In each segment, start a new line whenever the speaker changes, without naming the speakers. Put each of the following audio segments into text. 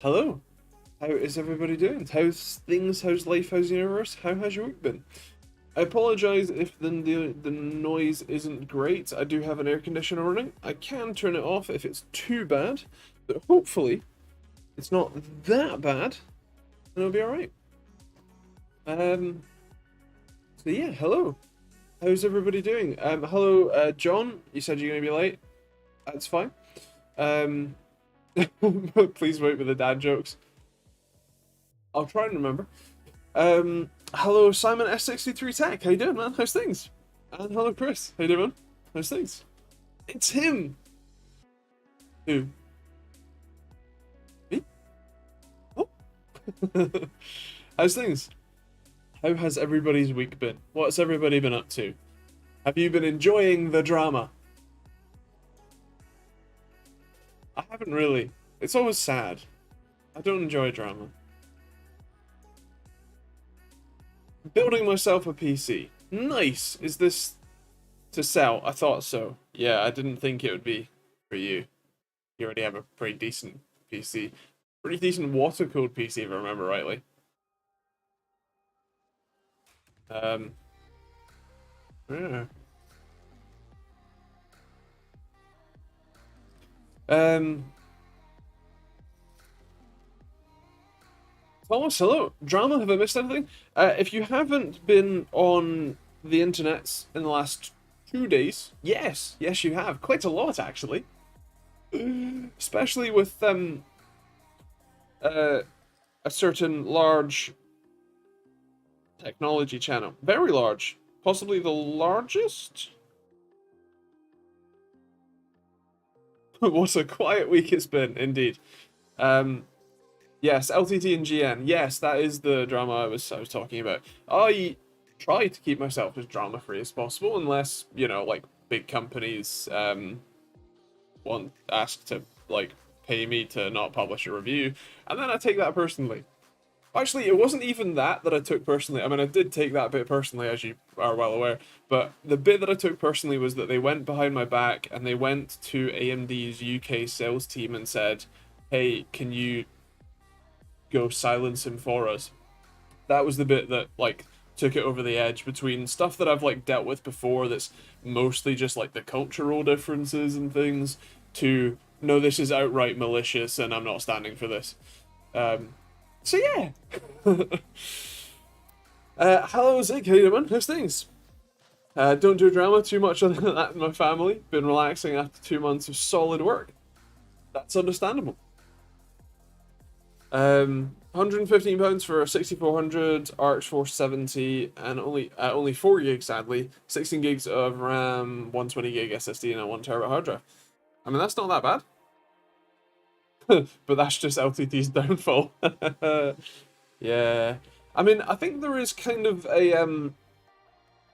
Hello, how is everybody doing? How's things? How's life? How's the universe? How has your week been? I apologize if the noise isn't great. I do have an air conditioner running. I can turn it off if it's too bad, but hopefully it's not that bad, and it'll be alright. Um, so yeah, hello. How's everybody doing? Hello, John. You said you're gonna be late. That's fine. Um, please wait with the dad jokes. I'll try and remember. Hello, Simon S63 Tech. How you doing, man? How's things? And hello, Chris. How you doing? How's things? It's him. Who? Me? Oh. How's things? How has everybody's week been? What's everybody been up to? Have you been enjoying the drama? I haven't really. It's always sad. I don't enjoy drama. Building myself a PC. Nice. Is this to sell? I thought so. Yeah, I didn't think it would be for you. You already have a pretty decent PC. Pretty decent water-cooled PC, if I remember rightly. Yeah. Um, Thomas, hello. Drama, have I missed anything? If you haven't been on the internet in the last 2 days, yes, you have. Quite a lot, actually. Especially with a certain large technology channel. Very large. Possibly the largest? What a quiet week it's been, indeed. Yes, LTT and GN. Yes, that is the drama I was talking about. I try to keep myself as drama free as possible, unless, you know, like big companies want ask to like pay me to not publish a review, and then I take that personally. Actually, it wasn't even that I took personally. I mean, I did take that bit personally, as you are well aware. But the bit that I took personally was that they went behind my back and they went to AMD's UK sales team and said, "Hey, can you go silence him for us?" That was the bit that like took it over the edge between stuff that I've like dealt with before that's mostly just like the cultural differences and things to no, this is outright malicious and I'm not standing for this. So yeah. Hello Zig, how you doing? How's things? Don't do drama too much on that in my family. Been relaxing after 2 months of solid work. That's understandable. £115 for a 6400 RX 470 and only 4 gigs sadly, 16 gigs of RAM, 120 gig SSD, and a 1 TB hard drive. I mean, that's not that bad. But that's just LTT's downfall. Yeah. I mean, I think there is kind of a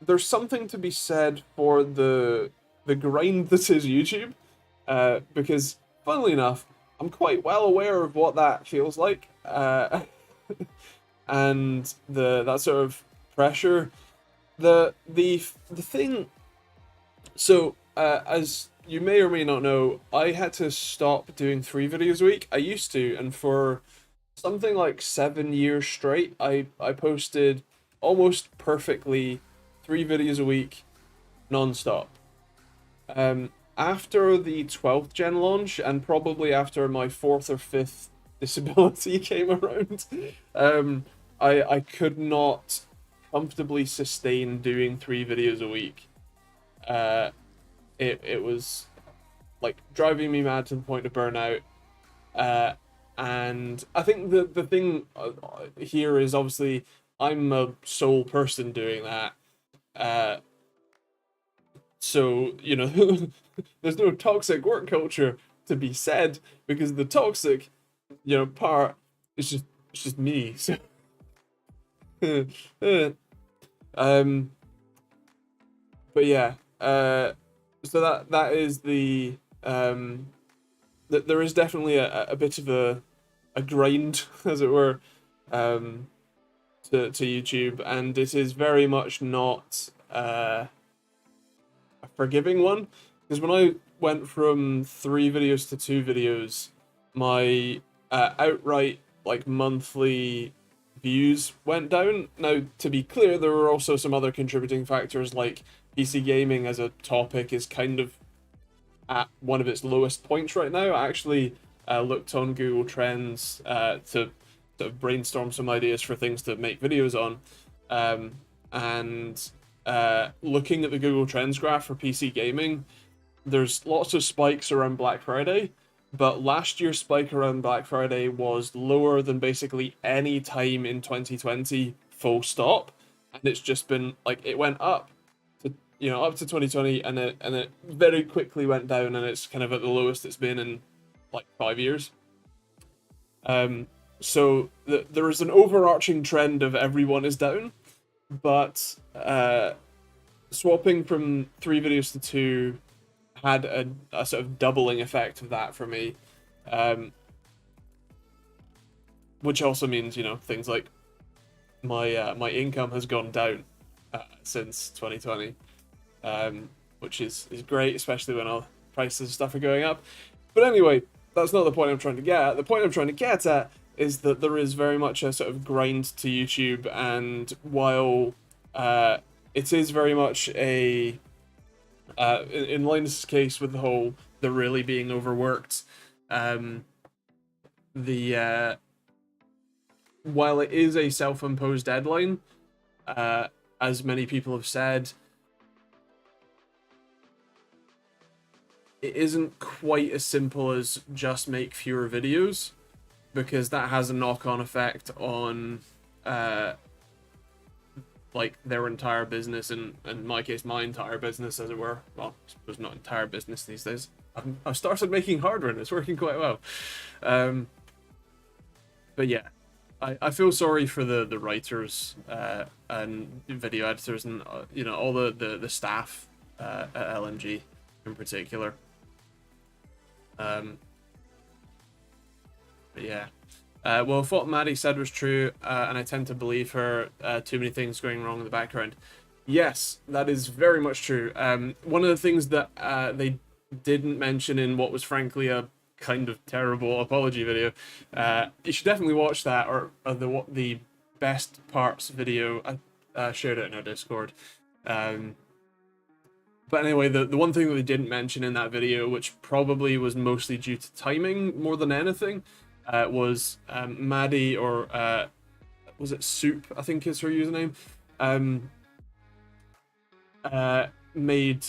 there's something to be said for the grind that is YouTube. Because funnily enough, I'm quite well aware of what that feels like. And that sort of pressure. The thing, so as you may or may not know, I had to stop doing 3 videos a week. I used to, and for something like 7 years straight, I posted almost perfectly 3 videos a week, non-stop. After the 12th gen launch, and probably after my 4th or 5th disability came around, I could not comfortably sustain doing 3 videos a week. It was like driving me mad to the point of burnout. And I think the thing here is obviously I'm a sole person doing that. So, you know, there's no toxic work culture to be said because the toxic, you know, part is just it's just me. So, but yeah, so that is the that there is definitely a bit of a grind, as it were, to YouTube, and it is very much not a forgiving one. Because when I went from 3 videos to 2 videos, my outright like monthly views went down. Now, to be clear, there were also some other contributing factors, like PC gaming as a topic is kind of at one of its lowest points right now. I actually looked on Google Trends to sort of brainstorm some ideas for things to make videos on, and looking at the Google Trends graph for PC gaming, there's lots of spikes around Black Friday, but last year's spike around Black Friday was lower than basically any time in 2020, full stop, and it's just been like it went up to up to 2020, and it very quickly went down, and it's kind of at the lowest it's been in like 5 years. So there is an overarching trend of everyone is down, but swapping from 3 videos to 2 had a sort of doubling effect of that for me, which also means things like my income has gone down since 2020, which is great, especially when all prices and stuff are going up. But anyway, that's not the point I'm trying to get at. The point I'm trying to get at is that there is very much a sort of grind to YouTube, and while it is very much a in Linus' case with the whole they're really being overworked, the while it is a self-imposed deadline, as many people have said, it isn't quite as simple as just make fewer videos, because that has a knock-on effect on like their entire business, and in my case, my entire business, as it were. Well, I suppose not entire business these days. I've started making hardware and it's working quite well. But yeah, I feel sorry for the writers and video editors and all the staff at LMG in particular. But yeah. Well, if what Maddie said was true, and I tend to believe her, too many things going wrong in the background. Yes, that is very much true. One of the things that they didn't mention in what was frankly a kind of terrible apology video, you should definitely watch that, or the best parts video. I shared it in our Discord. But anyway, the one thing that they didn't mention in that video, which probably was mostly due to timing more than anything, was Maddie, or was it Soup, I think is her username, made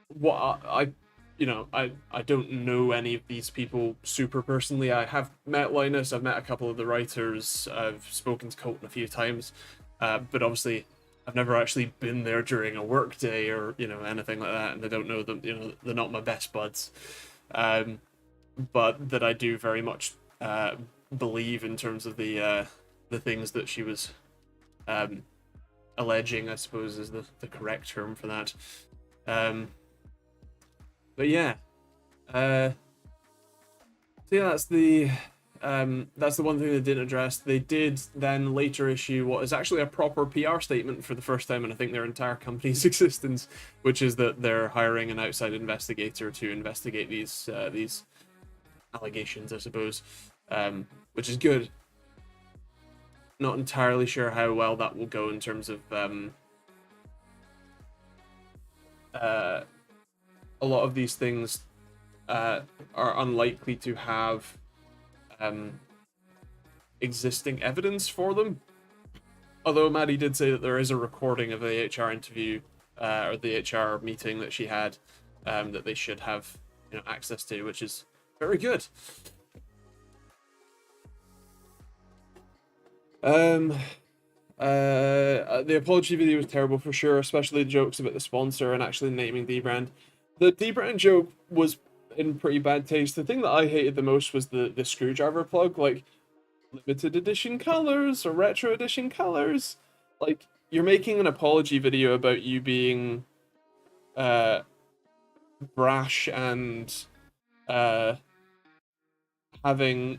what I don't know any of these people super personally. I have met Linus, I've met a couple of the writers, I've spoken to Colton a few times, but obviously I've never actually been there during a work day or anything like that, and I don't know them. They're not my best buds. But that I do very much believe in terms of the things that she was alleging, I suppose is the correct term for that. But yeah, so yeah, that's the one thing they didn't address. They did then later issue what is actually a proper PR statement for the first time in I think their entire company's existence, which is that they're hiring an outside investigator to investigate these allegations, I suppose, which is good. Not entirely sure how well that will go in terms of a lot of these things are unlikely to have existing evidence for them. Although Maddie did say that there is a recording of the HR interview or the HR meeting that she had that they should have access to, which is very good. The apology video was terrible for sure, especially the jokes about the sponsor and actually naming dbrand. The dbrand joke was in pretty bad taste. The thing that I hated the most was the screwdriver plug, like limited edition colors or retro edition colors. Like, you're making an apology video about you being brash and having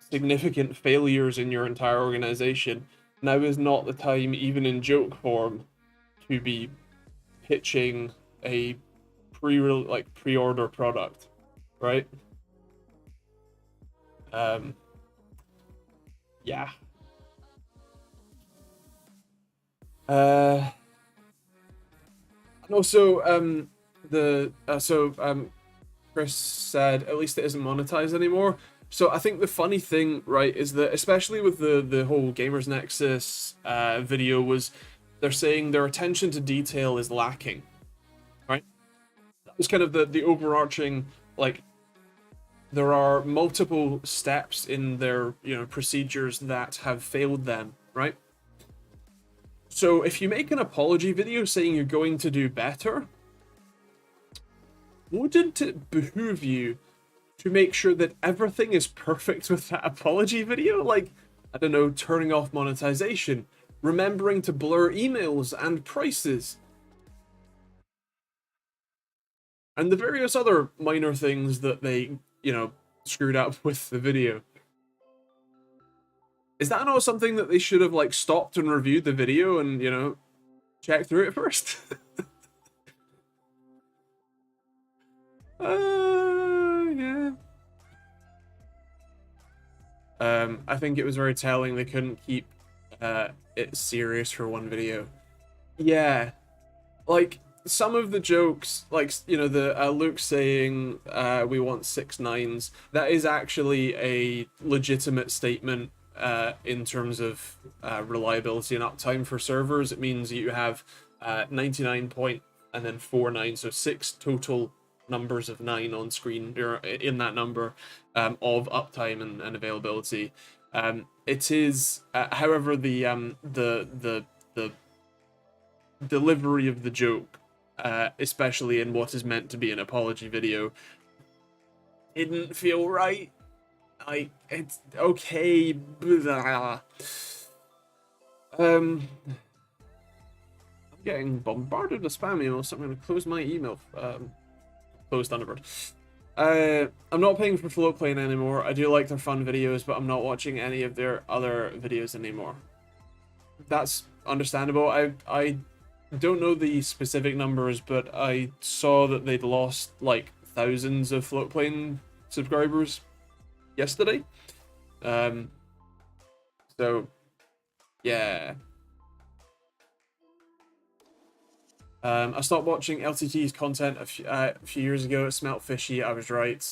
significant failures in your entire organization. Now is not the time, even in joke form, to be pitching a pre-order product, right? Um, yeah. And also, Chris said at least it isn't monetized anymore. So I think the funny thing, right, is that especially with the whole Gamers Nexus video was they're saying their attention to detail is lacking, right? That was kind of the overarching, like, there are multiple steps in their procedures that have failed them, right? So if you make an apology video saying you're going to do better, wouldn't it behoove you to make sure that everything is perfect with that apology video? Like, I don't know, turning off monetization, remembering to blur emails and prices, and the various other minor things that they, screwed up with the video. Is that not something that they should have, like, stopped and reviewed the video and, checked through it first? Yeah. I think it was very telling they couldn't keep it serious for one video. Yeah, like some of the jokes, like the Luke saying we want 6 9s. That is actually a legitimate statement in terms of reliability and uptime for servers. It means you have 99 point and then 4 9, so 6 total numbers of 9 on screen in that number of uptime and availability. It is, however, the delivery of the joke, especially in what is meant to be an apology video, didn't feel right. Like, it's okay. Blah. I'm getting bombarded with spam emails, so I'm going to close my email. Close Thunderbird. I'm not paying for Floatplane anymore. I do like their fun videos, but I'm not watching any of their other videos anymore. That's understandable. I don't know the specific numbers, but I saw that they'd lost like thousands of Floatplane subscribers yesterday. So yeah. I stopped watching LTT's content a few years ago. It smelt fishy. I was right.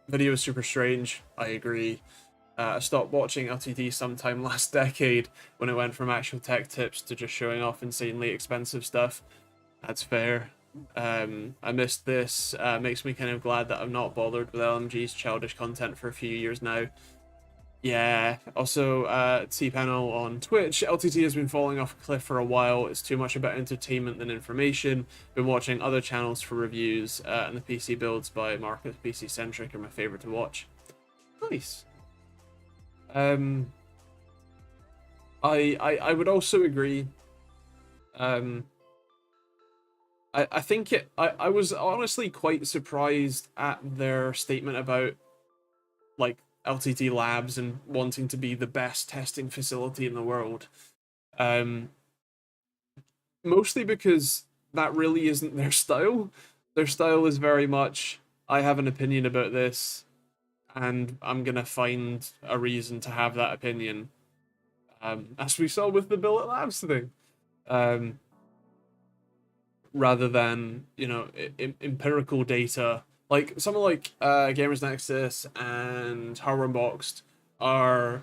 Video is super strange. I agree. I stopped watching LTT sometime last decade when it went from actual tech tips to just showing off insanely expensive stuff. That's fair. I missed this. Makes me kind of glad that I'm not bothered with LMG's childish content for a few years now. Yeah, also, T-Panel on Twitch. LTT has been falling off a cliff for a while. It's too much about entertainment than information. Been watching other channels for reviews, and the PC builds by Marcus PC Centric are my favorite to watch. Nice. I would also agree. I think I was honestly quite surprised at their statement about, like, LTT Labs and wanting to be the best testing facility in the world. Mostly because that really isn't their style. Their style is very much, I have an opinion about this, and I'm gonna find a reason to have that opinion. As we saw with the Billet Labs thing. Rather than, empirical data. Like, someone like Gamers Nexus and Hardware Unboxed are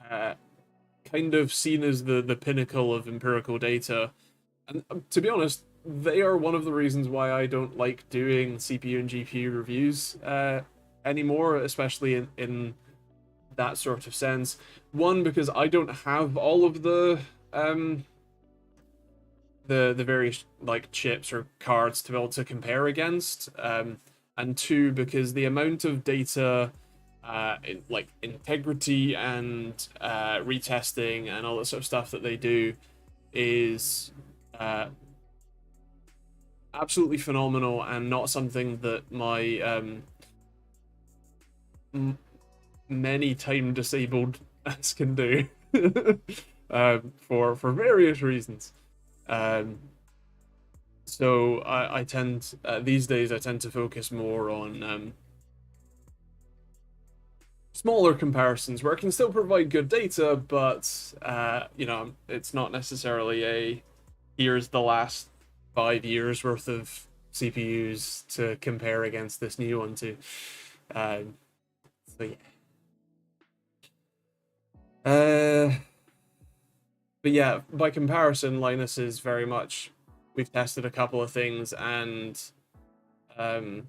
kind of seen as the pinnacle of empirical data. And to be honest, they are one of the reasons why I don't like doing CPU and GPU reviews anymore, especially in that sort of sense. One, because I don't have all of the various, like, chips or cards to be able to compare against, and two, because the amount of data, like integrity and retesting and all that sort of stuff that they do is absolutely phenomenal, and not something that my many time disabled ass can do. For various reasons. So I tend these days I tend to focus more on smaller comparisons where it can still provide good data, but you know, it's not necessarily a here's the last 5 years worth of CPUs to compare against this new one to. Uh, so yeah. Uh, but yeah, by comparison, Linus is very much. We've tested a couple of things, and um,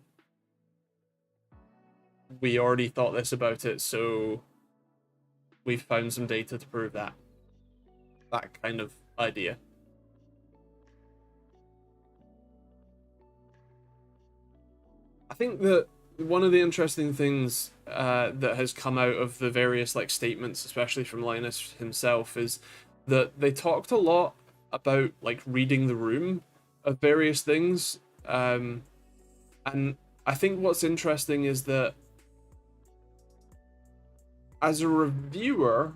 we already thought this about it, so we've found some data to prove that. That kind of idea. I think that one of the interesting things that has come out of the various like statements, especially from Linus himself, is that they talked a lot about like reading the room of various things, and I think what's interesting is that as a reviewer,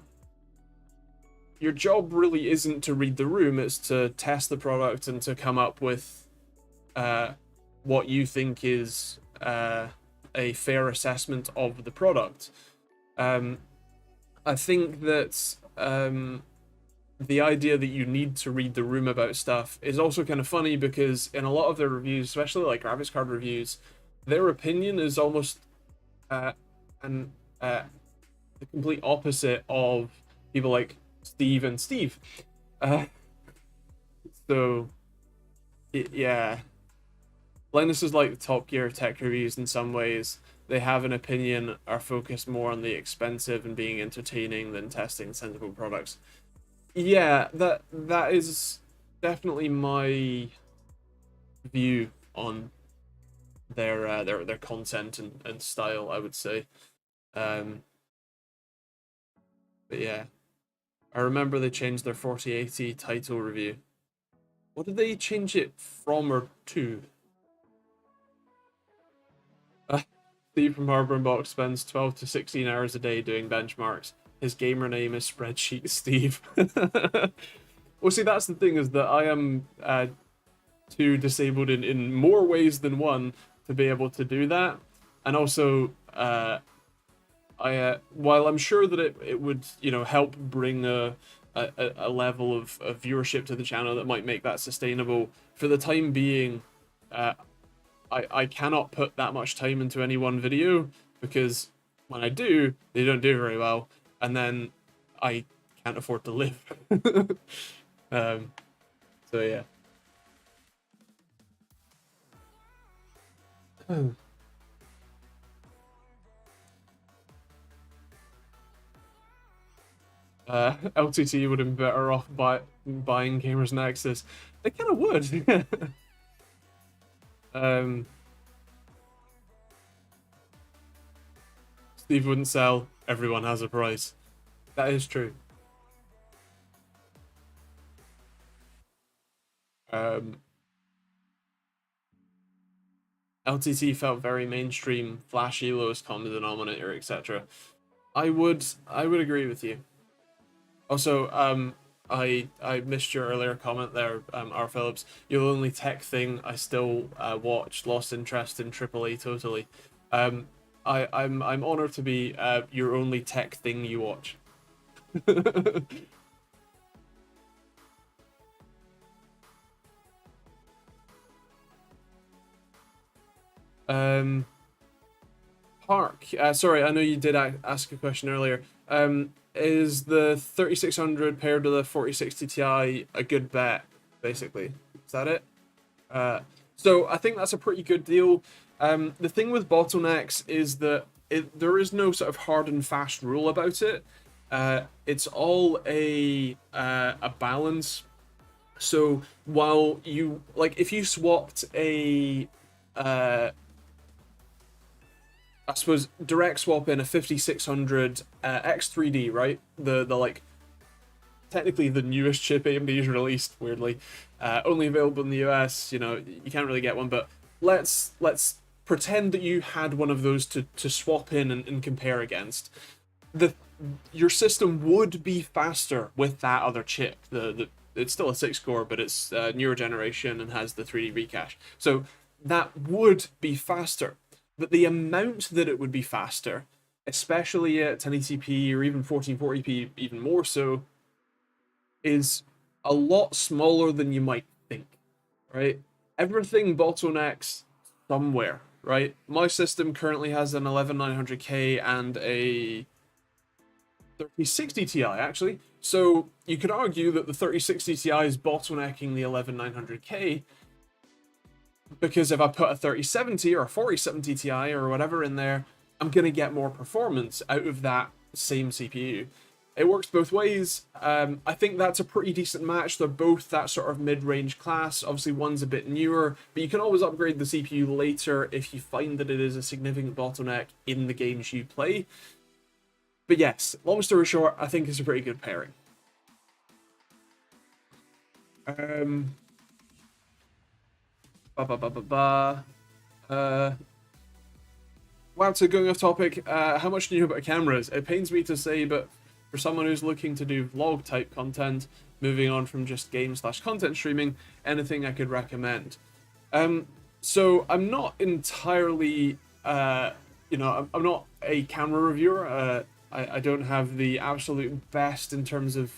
your job really isn't to read the room; it's to test the product and to come up with what you think is a fair assessment of the product. Um, I think that the idea that you need to read the room about stuff is also kind of funny because in a lot of their reviews, especially like graphics card reviews, their opinion is almost uh, an the complete opposite of people like Steve and Steve. Uh, so yeah, Linus is like the Top Gear tech reviews in some ways. They have an opinion, are focused more on the expensive and being entertaining than testing sensible products. Yeah, that is definitely my view on their content and style, I would say. Um, but yeah, I remember they changed their 4080 title review. What did they change it from or to? Steve from Harbor and Box spends 12 to 16 hours a day doing benchmarks. His gamer name is Spreadsheet Steve. Well, see, that's the thing is that I am too disabled in more ways than one to be able to do that. And also, while I'm sure that it would, you know, help bring a level of viewership to the channel that might make that sustainable, for the time being, I cannot put that much time into any one video because when I do, they don't do very well, and then I can't afford to live. um, so yeah. LTT would have been better off buying Gamers Nexus. They kind of would. um, Steve wouldn't sell. Everyone has a price. That is true. Um, LTT felt very mainstream, flashy, lowest common denominator, etc. I would agree with you. Also, I missed your earlier comment there, R. Phillips. Your only tech thing I still watched, lost interest in AAA totally. Um, I'm honored to be your only tech thing you watch. um, Park. Sorry, I know you did ask a question earlier. Is the 3600 paired with the 4060 Ti a good bet? Basically, is that it? So I think that's a pretty good deal. The thing with bottlenecks is that there is no sort of hard and fast rule about it. It's all a balance. So while you like, if you swapped a I suppose direct swap in a 5600 X3D, right? The like technically the newest chip AMD's released, weirdly, only available in the US. You know, you can't really get one, but let's pretend that you had one of those to swap in and compare against. The Your system would be faster with that other chip. The it's still a 6 core, but it's newer generation and has the 3D recache. So that would be faster, but the amount that it would be faster especially at 1080p or even 1440p, even more so, is a lot smaller than you might think, right? Everything bottlenecks somewhere, right? My system currently has an 11900K and a 3060 Ti, actually. So you could argue that the 3060 Ti is bottlenecking the 11900K, because if I put a 3070 or a 4070 Ti or whatever in there, I'm going to get more performance out of that same CPU. It works both ways. I think that's a pretty decent match. They're both that sort of mid-range class. Obviously, one's a bit newer, but you can always upgrade the CPU later if you find that it is a significant bottleneck in the games you play. But yes, long story short, I think it's a pretty good pairing. Um, ba ba ba ba ba. Wow, so going off topic, how much do you know about cameras? It pains me to say, but for someone who's looking to do vlog type content, moving on from just game/content streaming, anything I could recommend. So I'm not entirely, I'm not a camera reviewer. I don't have the absolute best in terms of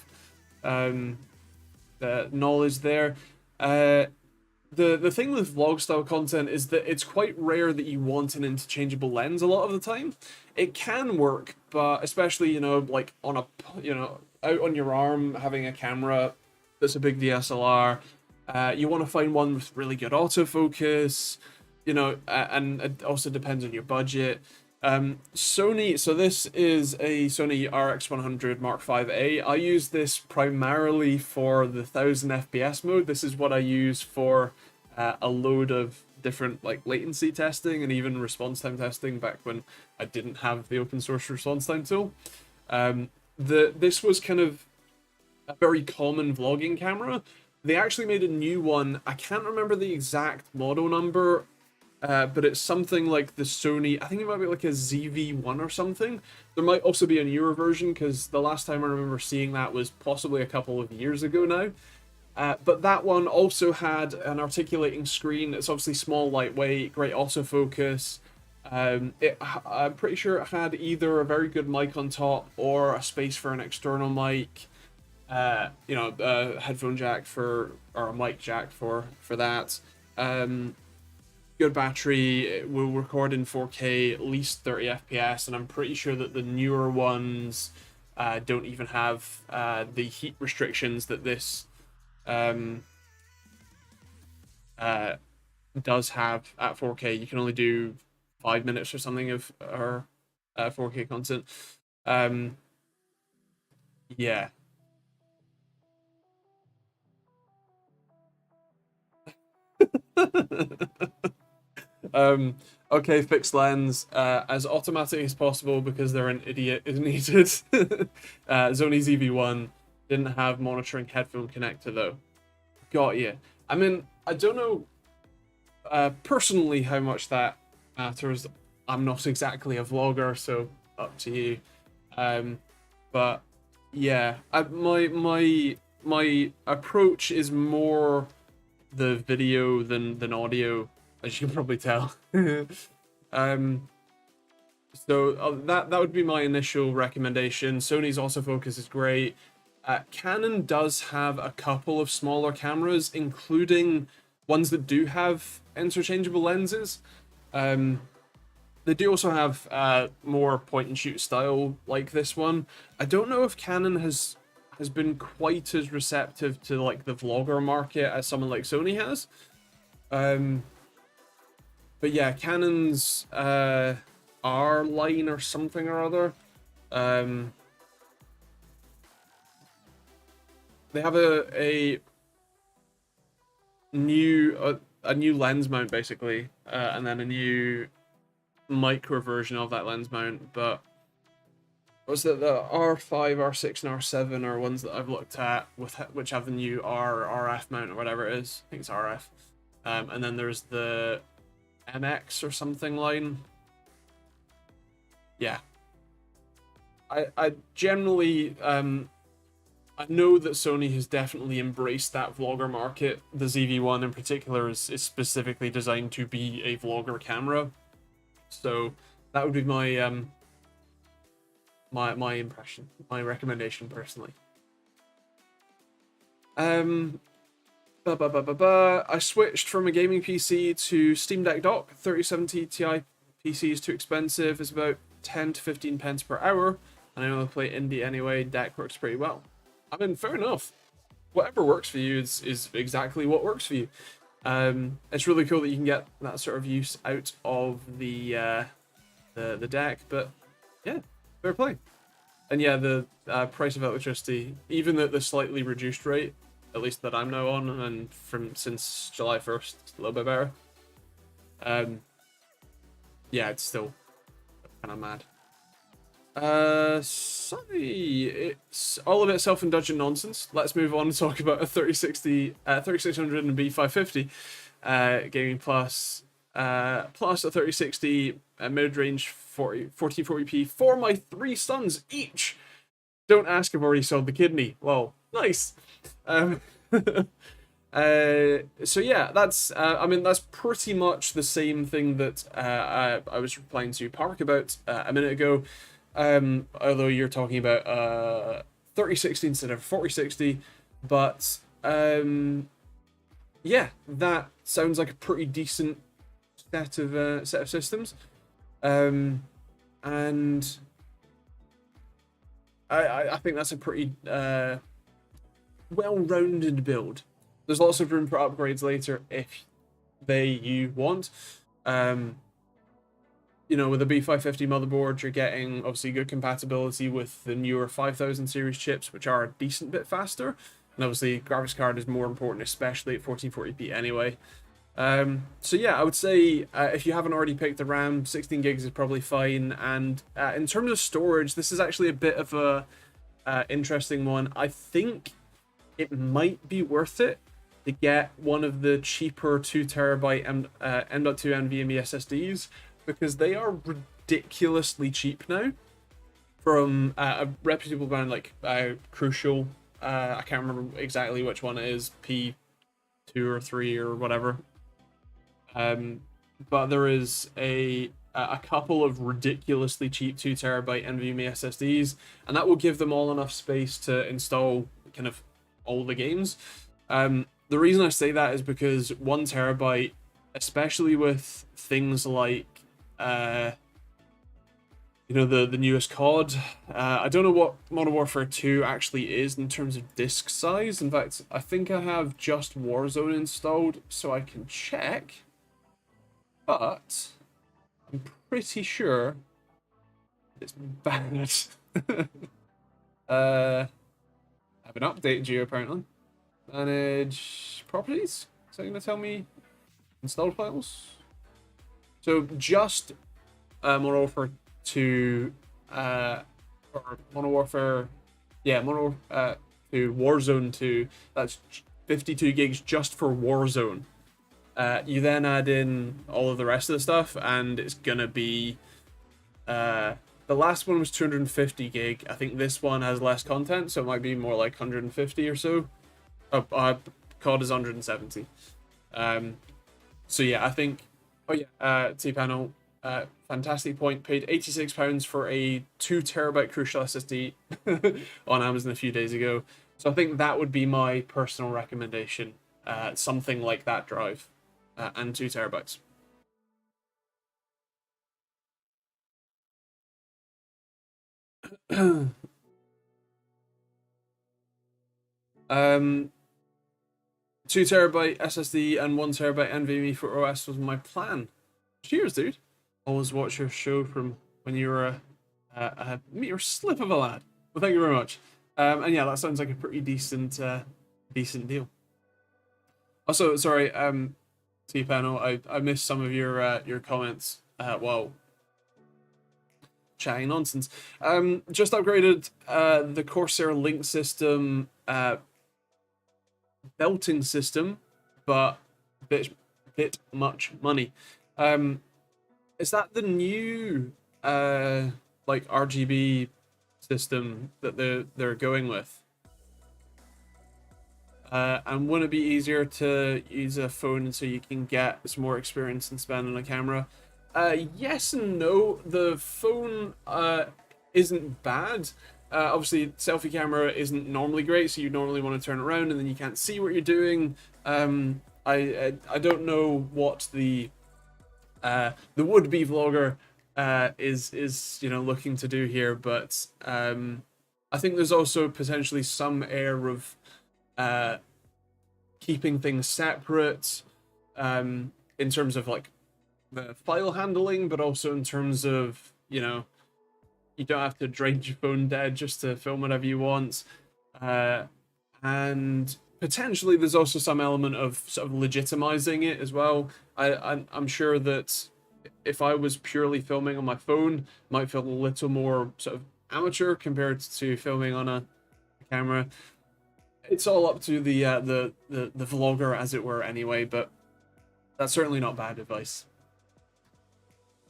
knowledge there. The thing with vlog style content is that it's quite rare that you want an interchangeable lens a lot of the time. It can work, but especially, like on a, out on your arm, having a camera that's a big DSLR, you want to find one with really good autofocus, and it also depends on your budget. Sony, so this is a Sony RX100 Mark V-A. I use this primarily for the 1000 FPS mode. This is what I use for a load of different like latency testing and even response time testing back when I didn't have the open source response time tool. This was kind of a very common vlogging camera. They actually made a new one. I can't remember the exact model number, but it's something like the Sony, I think it might be like a ZV-1 or something. There might also be a newer version, because the last time I remember seeing that was possibly a couple of years ago now. But that one also had an articulating screen. It's obviously small, lightweight, great autofocus. I'm pretty sure it had either a very good mic on top or a space for an external mic. A headphone jack or a mic jack for that. Good battery. It will record in 4K, at least 30 FPS, and I'm pretty sure that the newer ones don't even have the heat restrictions that this does have at 4K. You can only do 5 minutes or something of 4K content. Yeah. Okay, fixed lens as automatic as possible because they're an idiot is needed. Sony ZV-1 didn't have monitoring headphone connector though. Got you. I mean, I don't know personally how much that matters. I'm not exactly a vlogger, so up to you. But yeah, my approach is more the video than audio, as you can probably tell. So that would be my initial recommendation. Sony's autofocus is great. Canon does have a couple of smaller cameras, including ones that do have interchangeable lenses. They do also have more point and shoot style like this one. I don't know if Canon has been quite as receptive to like the vlogger market as someone like Sony has. But yeah, Canon's R line or something or other. They have a new lens mount basically, and then a new micro version of that lens mount. But was that the R5, R6, and R7 are ones that I've looked at with which have the new RF mount or whatever it is. I think it's RF. And then there's the MX or something line. Yeah. I generally I know that Sony has definitely embraced that vlogger market. The ZV-1 in particular is specifically designed to be a vlogger camera. So that would be my my impression, my recommendation personally. I switched from a gaming PC to Steam Deck Dock. 3070 Ti PC is too expensive. It's about 10 to 15 pence per hour, and I only play indie anyway. Deck works pretty well. I mean, fair enough. Whatever works for you is exactly what works for you. It's really cool that you can get that sort of use out of the deck, but yeah, fair play. And yeah, the price of electricity, even at the slightly reduced rate, at least that I'm now on, and since July 1st, it's a little bit better. Yeah, it's still kind of mad. Sorry, it's all of it self-indulgent nonsense. Let's move on and talk about a 3060, 3600 and B550 gaming plus a 3060 mid-range 1440p for my 3 sons each. Don't ask, I've already sold the kidney. Well, nice. So yeah, that's I mean, that's pretty much the same thing that I was replying to Park about a minute ago. Although you're talking about 3060 instead of 4060, but yeah, that sounds like a pretty decent set of systems, and I think that's a pretty well-rounded build. There's lots of room for upgrades later if you want. You know, with a B550 motherboard, you're getting obviously good compatibility with the newer 5000 series chips, which are a decent bit faster. And obviously, graphics card is more important, especially at 1440p anyway. So yeah, I would say if you haven't already picked the RAM, 16 gigs is probably fine. And in terms of storage, this is actually a bit of a interesting one. I think it might be worth it to get one of the cheaper 2TB M.2 NVMe SSDs, because they are ridiculously cheap now from a reputable brand like Crucial. I can't remember exactly which one it is, P2 or 3 or whatever. But there is a couple of ridiculously cheap 2TB NVMe SSDs, and that will give them all enough space to install kind of all the games. The reason I say that is because 1TB, especially with things like you know, the newest COD. I don't know what Modern Warfare 2 actually is in terms of disk size. In fact, I think I have just Warzone installed, so I can check. But I'm pretty sure it's bad. I have an update due apparently. Manage properties. Is that going to tell me installed files? So just Modern Warfare 2, or Modern Warfare, yeah, Modern 2, Warzone 2, that's 52 gigs just for Warzone. You then add in all of the rest of the stuff, and it's gonna be, the last one was 250 gig. I think this one has less content, so it might be more like 150 or so. COD is 170. So yeah, I think, oh yeah, T-Panel, fantastic point, paid £86 for a 2TB Crucial SSD on Amazon a few days ago. So I think that would be my personal recommendation, something like that drive, and 2TB. um 2TB SSD and 1TB NVMe for OS was my plan. Cheers, dude. Always watch your show from when you were a mere slip of a lad. Well, thank you very much. And yeah, that sounds like a pretty decent deal. Also, sorry, T-Panel, I missed some of your comments while chatting nonsense. Just upgraded the Corsair Link system belting system, but bit much money. Is that the new like RGB system that they're going with? And wouldn't it be easier to use a phone so you can get some more experience and spend on a camera? Yes and no. The phone isn't bad. Obviously, selfie camera isn't normally great, so you normally want to turn around and then you can't see what you're doing. I don't know what the would-be vlogger is looking to do here, but I think there's also potentially some air of keeping things separate in terms of like the file handling, but also in terms of you don't have to drain your phone dead just to film whatever you want, and potentially there's also some element of sort of legitimizing it as well. I'm sure that if I was purely filming on my phone, it might feel a little more sort of amateur compared to filming on a camera. It's all up to the vlogger, as it were, anyway. But that's certainly not bad advice.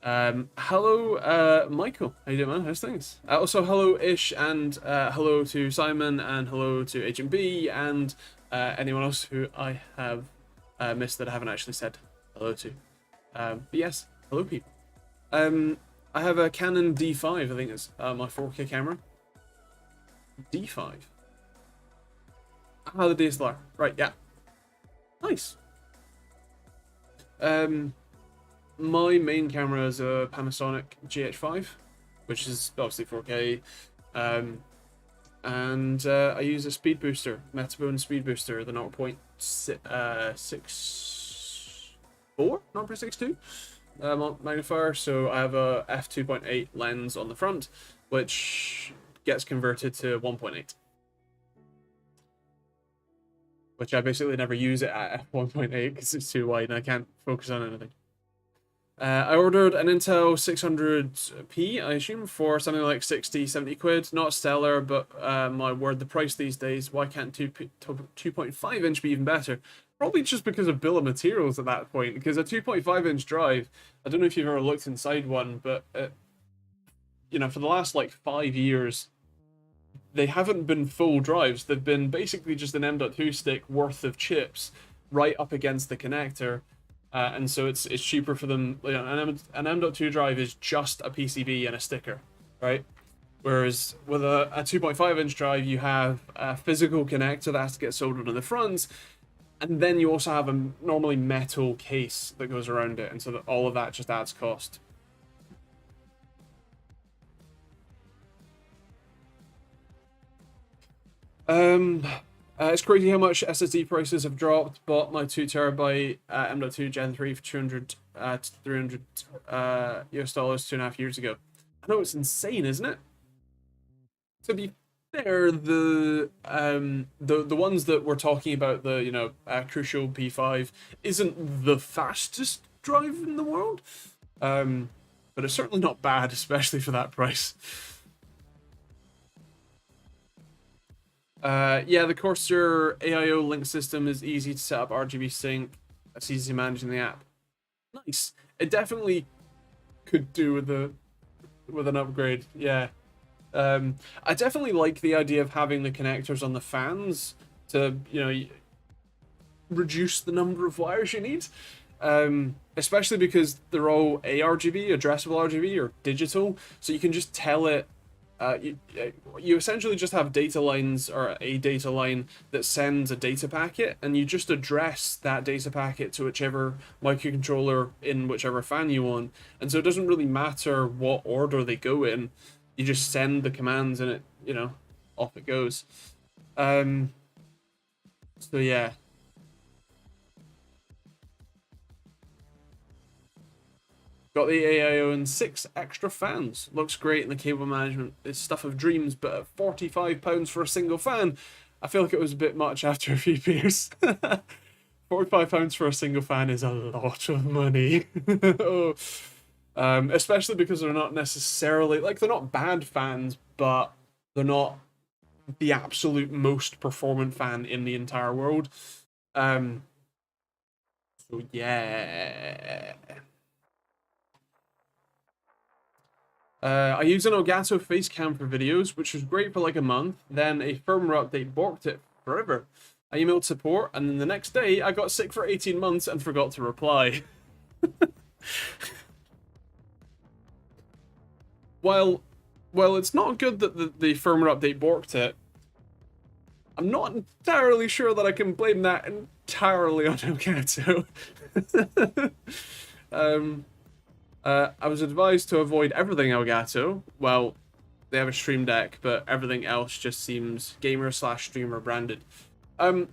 Hello, Michael. How you doing, man? How's things? Also, hello, Ish, and hello to Simon, and hello to HMB, and anyone else who I have missed that I haven't actually said hello to. But yes, hello, people. I have a Canon D5, I think it's my 4K camera. D5. Ah, the DSLR. Right, yeah. Nice. My main camera is a Panasonic GH5, which is obviously 4K, and I use a speed booster, Metabone speed booster, the 0.62 magnifier. So I have a f2.8 lens on the front, which gets converted to 1.8. Which I basically never use it at f1.8 because it's too wide and I can't focus on anything. I ordered an Intel 600p, I assume, for something like 60, 70 quid. Not stellar, but my word, the price these days, why can't 2.5 inch be even better? Probably just because of bill of materials at that point, because a 2.5 inch drive, I don't know if you've ever looked inside one, but for the last like 5 years, they haven't been full drives. They've been basically just an M.2 stick worth of chips right up against the connector. And so it's cheaper for them. An M.2 drive is just a PCB and a sticker, right? Whereas with a 2.5 inch drive, you have a physical connector that has to get soldered on the front, and then you also have a normally metal case that goes around it, and so that all of that just adds cost. It's crazy how much SSD prices have dropped. Bought my 2TB M.2 Gen 3 for 300 US dollars 2.5 years ago. I know, it's insane, isn't it? To be fair, the ones that we're talking about, the Crucial P5 isn't the fastest drive in the world, but it's certainly not bad, especially for that price. Yeah, the Corsair AIO link system is easy to set up RGB sync. It's easy to manage in the app. Nice. It definitely could do with an upgrade. Yeah. I definitely like the idea of having the connectors on the fans to, reduce the number of wires you need. Especially because they're all ARGB, addressable RGB, or digital, so you can just tell it. You essentially just have data lines, or a data line that sends a data packet, and you just address that data packet to whichever microcontroller in whichever fan you want. And so it doesn't really matter what order they go in. You just send the commands and it, off it goes. So yeah. Got the AIO and 6 extra fans. Looks great, and the cable management is stuff of dreams, but at £45 for a single fan, I feel like it was a bit much after a few beers. £45 for a single fan is a lot of money. Oh. Especially because they're not necessarily, they're not bad fans, but they're not the absolute most performant fan in the entire world. So yeah. I use an Elgato Facecam for videos, which was great for like a month. Then a firmware update borked it forever. I emailed support, and then the next day I got sick for 18 months and forgot to reply. While well, it's not good that the firmware update borked it. I'm not entirely sure that I can blame that entirely on Elgato. um, I was advised to avoid everything Elgato. Well, they have a Stream Deck, but everything else just seems gamer/streamer branded. There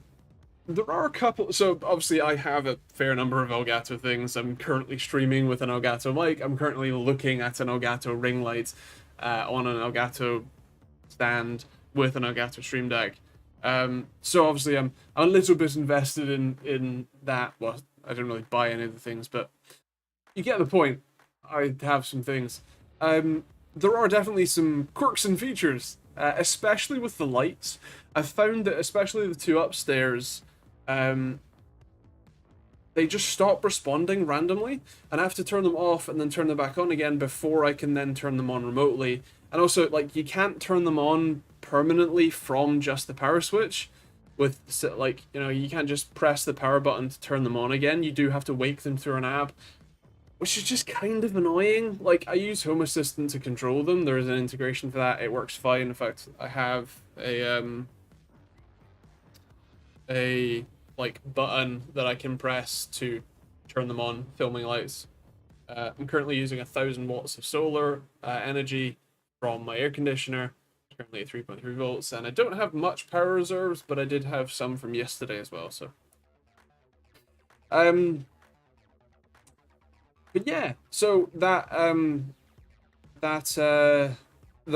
are a couple. So obviously, I have a fair number of Elgato things. I'm currently streaming with an Elgato mic. I'm currently looking at an Elgato ring light on an Elgato stand with an Elgato Stream Deck. So obviously, I'm a little bit invested in that. Well, I don't really buy any of the things, but you get the point. I have some things. There are definitely some quirks and features, especially with the lights. I've found that especially the two upstairs, they just stop responding randomly, and I have to turn them off and then turn them back on again before I can then turn them on remotely. And also, like, you can't turn them on permanently from just the power switch. With, like, you know, you can't just press the power button to turn them on again. You do have to wake them through an app, which is just kind of annoying. Like, I use Home Assistant to control them. There is an integration for that. It works fine. In fact, I have a like button that I can press to turn them on, filming lights. I'm currently using 1,000 watts of solar energy from my air conditioner. It's currently at 3.3 volts, and I don't have much power reserves, but I did have some from yesterday as well. So, but yeah, so there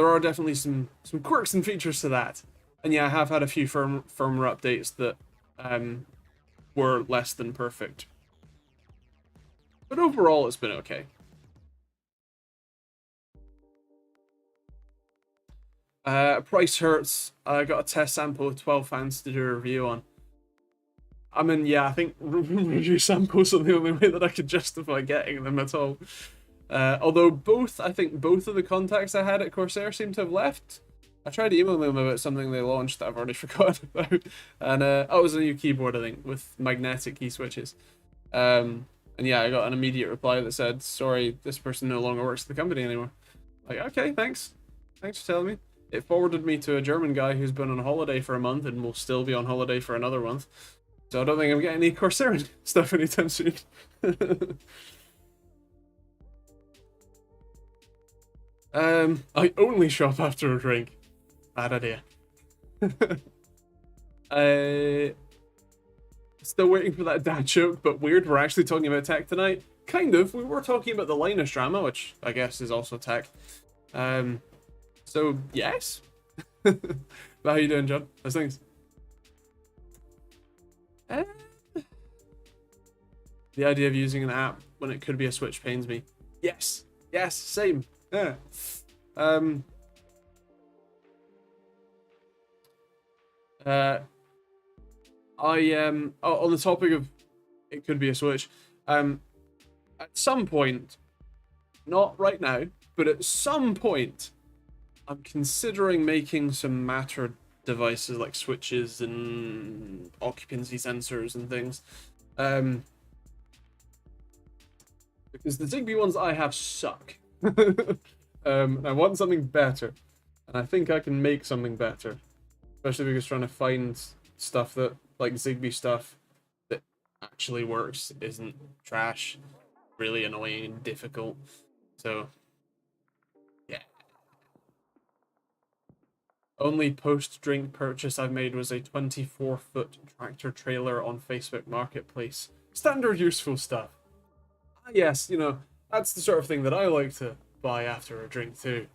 are definitely some quirks and features to that, and yeah, I have had a few firmware updates that were less than perfect, but overall it's been okay. Price hurts. I got a test sample of 12 fans to do a review on. I mean, yeah, I think review samples are the only way that I could justify getting them at all. Although I think both of the contacts I had at Corsair seem to have left. I tried to email them about something they launched that I've already forgotten about. And oh, it was a new keyboard, I think, with magnetic key switches. And yeah, I got an immediate reply that said, sorry, this person no longer works at the company anymore. Like, okay, thanks. Thanks for telling me. It forwarded me to a German guy who's been on holiday for a month and will still be on holiday for another month. So I don't think I'm getting any Corsair stuff anytime soon. I only shop after a drink. Bad idea. Still waiting for that dad joke, but weird, we're actually talking about tech tonight. Kind of. We were talking about the Linus drama, which I guess is also tech. So, yes. But how you doing, John? How's things? The idea of using an app when it could be a Switch pains me. Yes. Yes, same. Yeah. On the topic of it could be a Switch, at some point, not right now, but at some point, I'm considering making some Matter devices like switches and occupancy sensors and things. Because the Zigbee ones I have suck. I want something better, and I think I can make something better, especially because trying to find stuff that, like Zigbee stuff, that actually works isn't trash, really annoying and difficult. So, yeah. Only post-drink purchase I've made was a 24-foot tractor trailer on Facebook Marketplace. Standard useful stuff. Ah, yes, you know, that's the sort of thing that I like to buy after a drink too.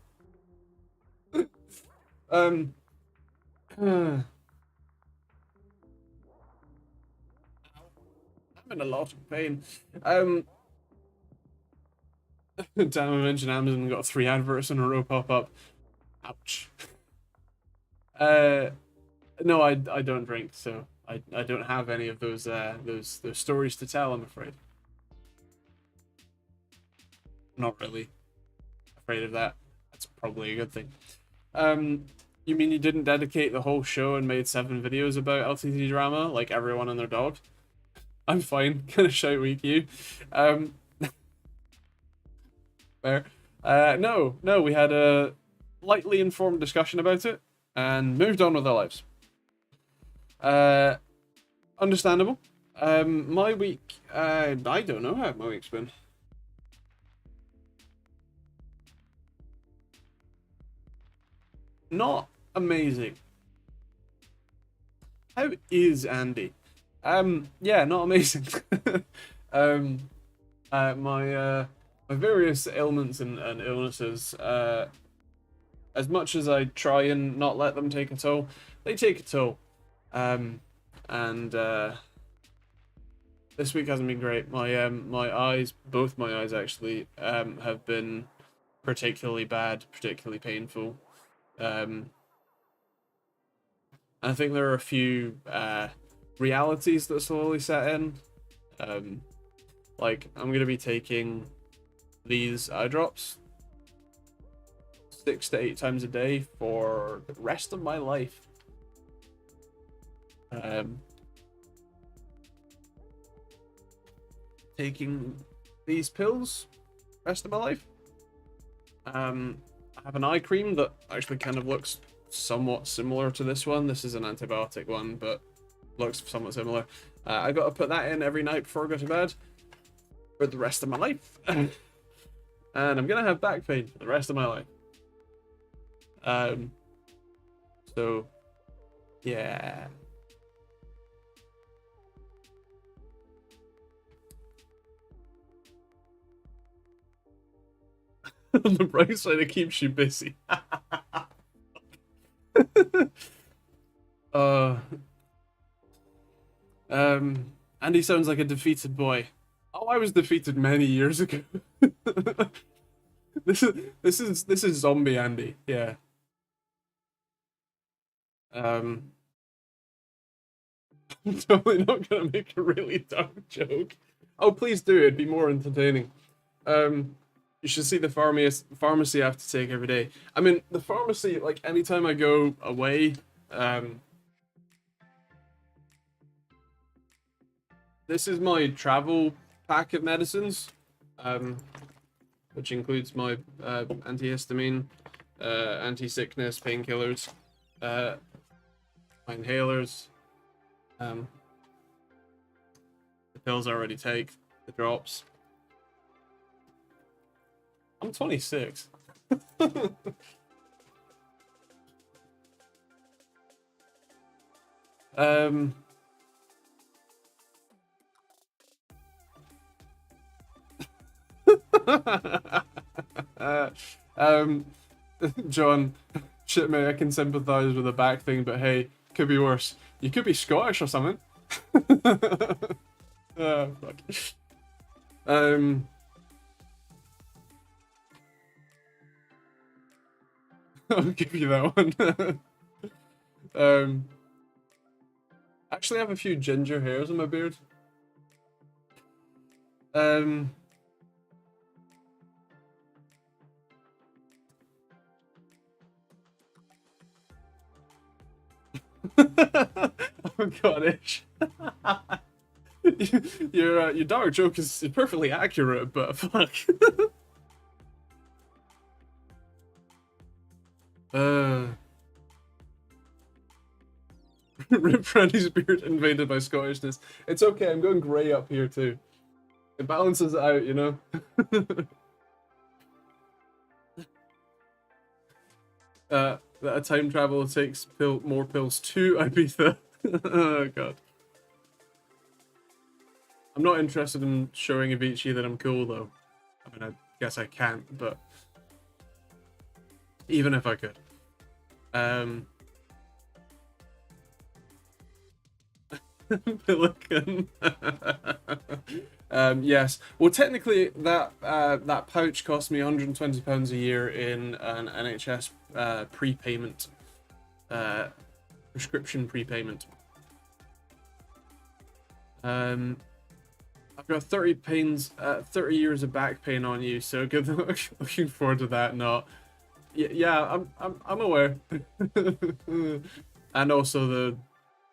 I'm in a lot of pain. Damn, I mentioned Amazon got 3 adverts in a row pop up. Ouch. No, I don't drink, so I don't have any of those stories to tell, I'm afraid. Not really afraid of that. That's probably a good thing. You mean you didn't dedicate the whole show and made 7 videos about LTT drama, like everyone and their dog? I'm fine. Gonna shout weak you. Fair. No, we had a lightly informed discussion about it, and moved on with their lives. Uh, Understandable. My week, I don't know how my week's been. Not amazing. How is Andy? Yeah, not amazing. um, my various ailments and illnesses, as much as I try and not let them take a toll, they take a toll. Um, and this week hasn't been great. My eyes, both my eyes actually, have been particularly bad, particularly painful. Um, I think there are a few realities that slowly set in. Um, like I'm gonna be taking these eye drops 6 to 8 times a day for the rest of my life. Taking these pills rest of my life. I have an eye cream that actually kind of looks somewhat similar to this one. This is an antibiotic one, but looks somewhat similar. I got to put that in every night before I go to bed for the rest of my life. And I'm gonna have back pain for the rest of my life. So yeah. On the bright side, it keeps you busy. uh Andy sounds like a defeated boy. Oh, I was defeated many years ago. This is zombie Andy. Yeah. I'm totally not gonna make a really dumb joke. Oh, please do. It'd be more entertaining. You should see the pharmacy I have to take every day. I mean, the pharmacy, like anytime I go away, this is my travel pack of medicines, which includes my antihistamine, anti-sickness, painkillers, my inhalers, the pills I already take, the drops. I'm 26. um, John, shit, mate, I can sympathize with the back thing, but hey, could be worse. You could be Scottish or something. Fuck. I'll give you that one. Actually, I have a few ginger hairs in my beard. Oh gosh. Your dark joke is perfectly accurate, but fuck. Rip Freddy's beard invaded by Scottishness. It's okay, I'm going grey up here too. It balances it out, you know? That a time travel takes more pills to Ibiza. Oh god. I'm not interested in showing Avicii that I'm cool though. I mean, I guess I can't, but even if I could. Pelican. Yes. Well, technically, that pouch cost me £120 a year in an NHS prepayment, prescription prepayment. I've got 30 years of back pain on you, so good luck. Looking forward to that. Not. Yeah, I'm aware. And also the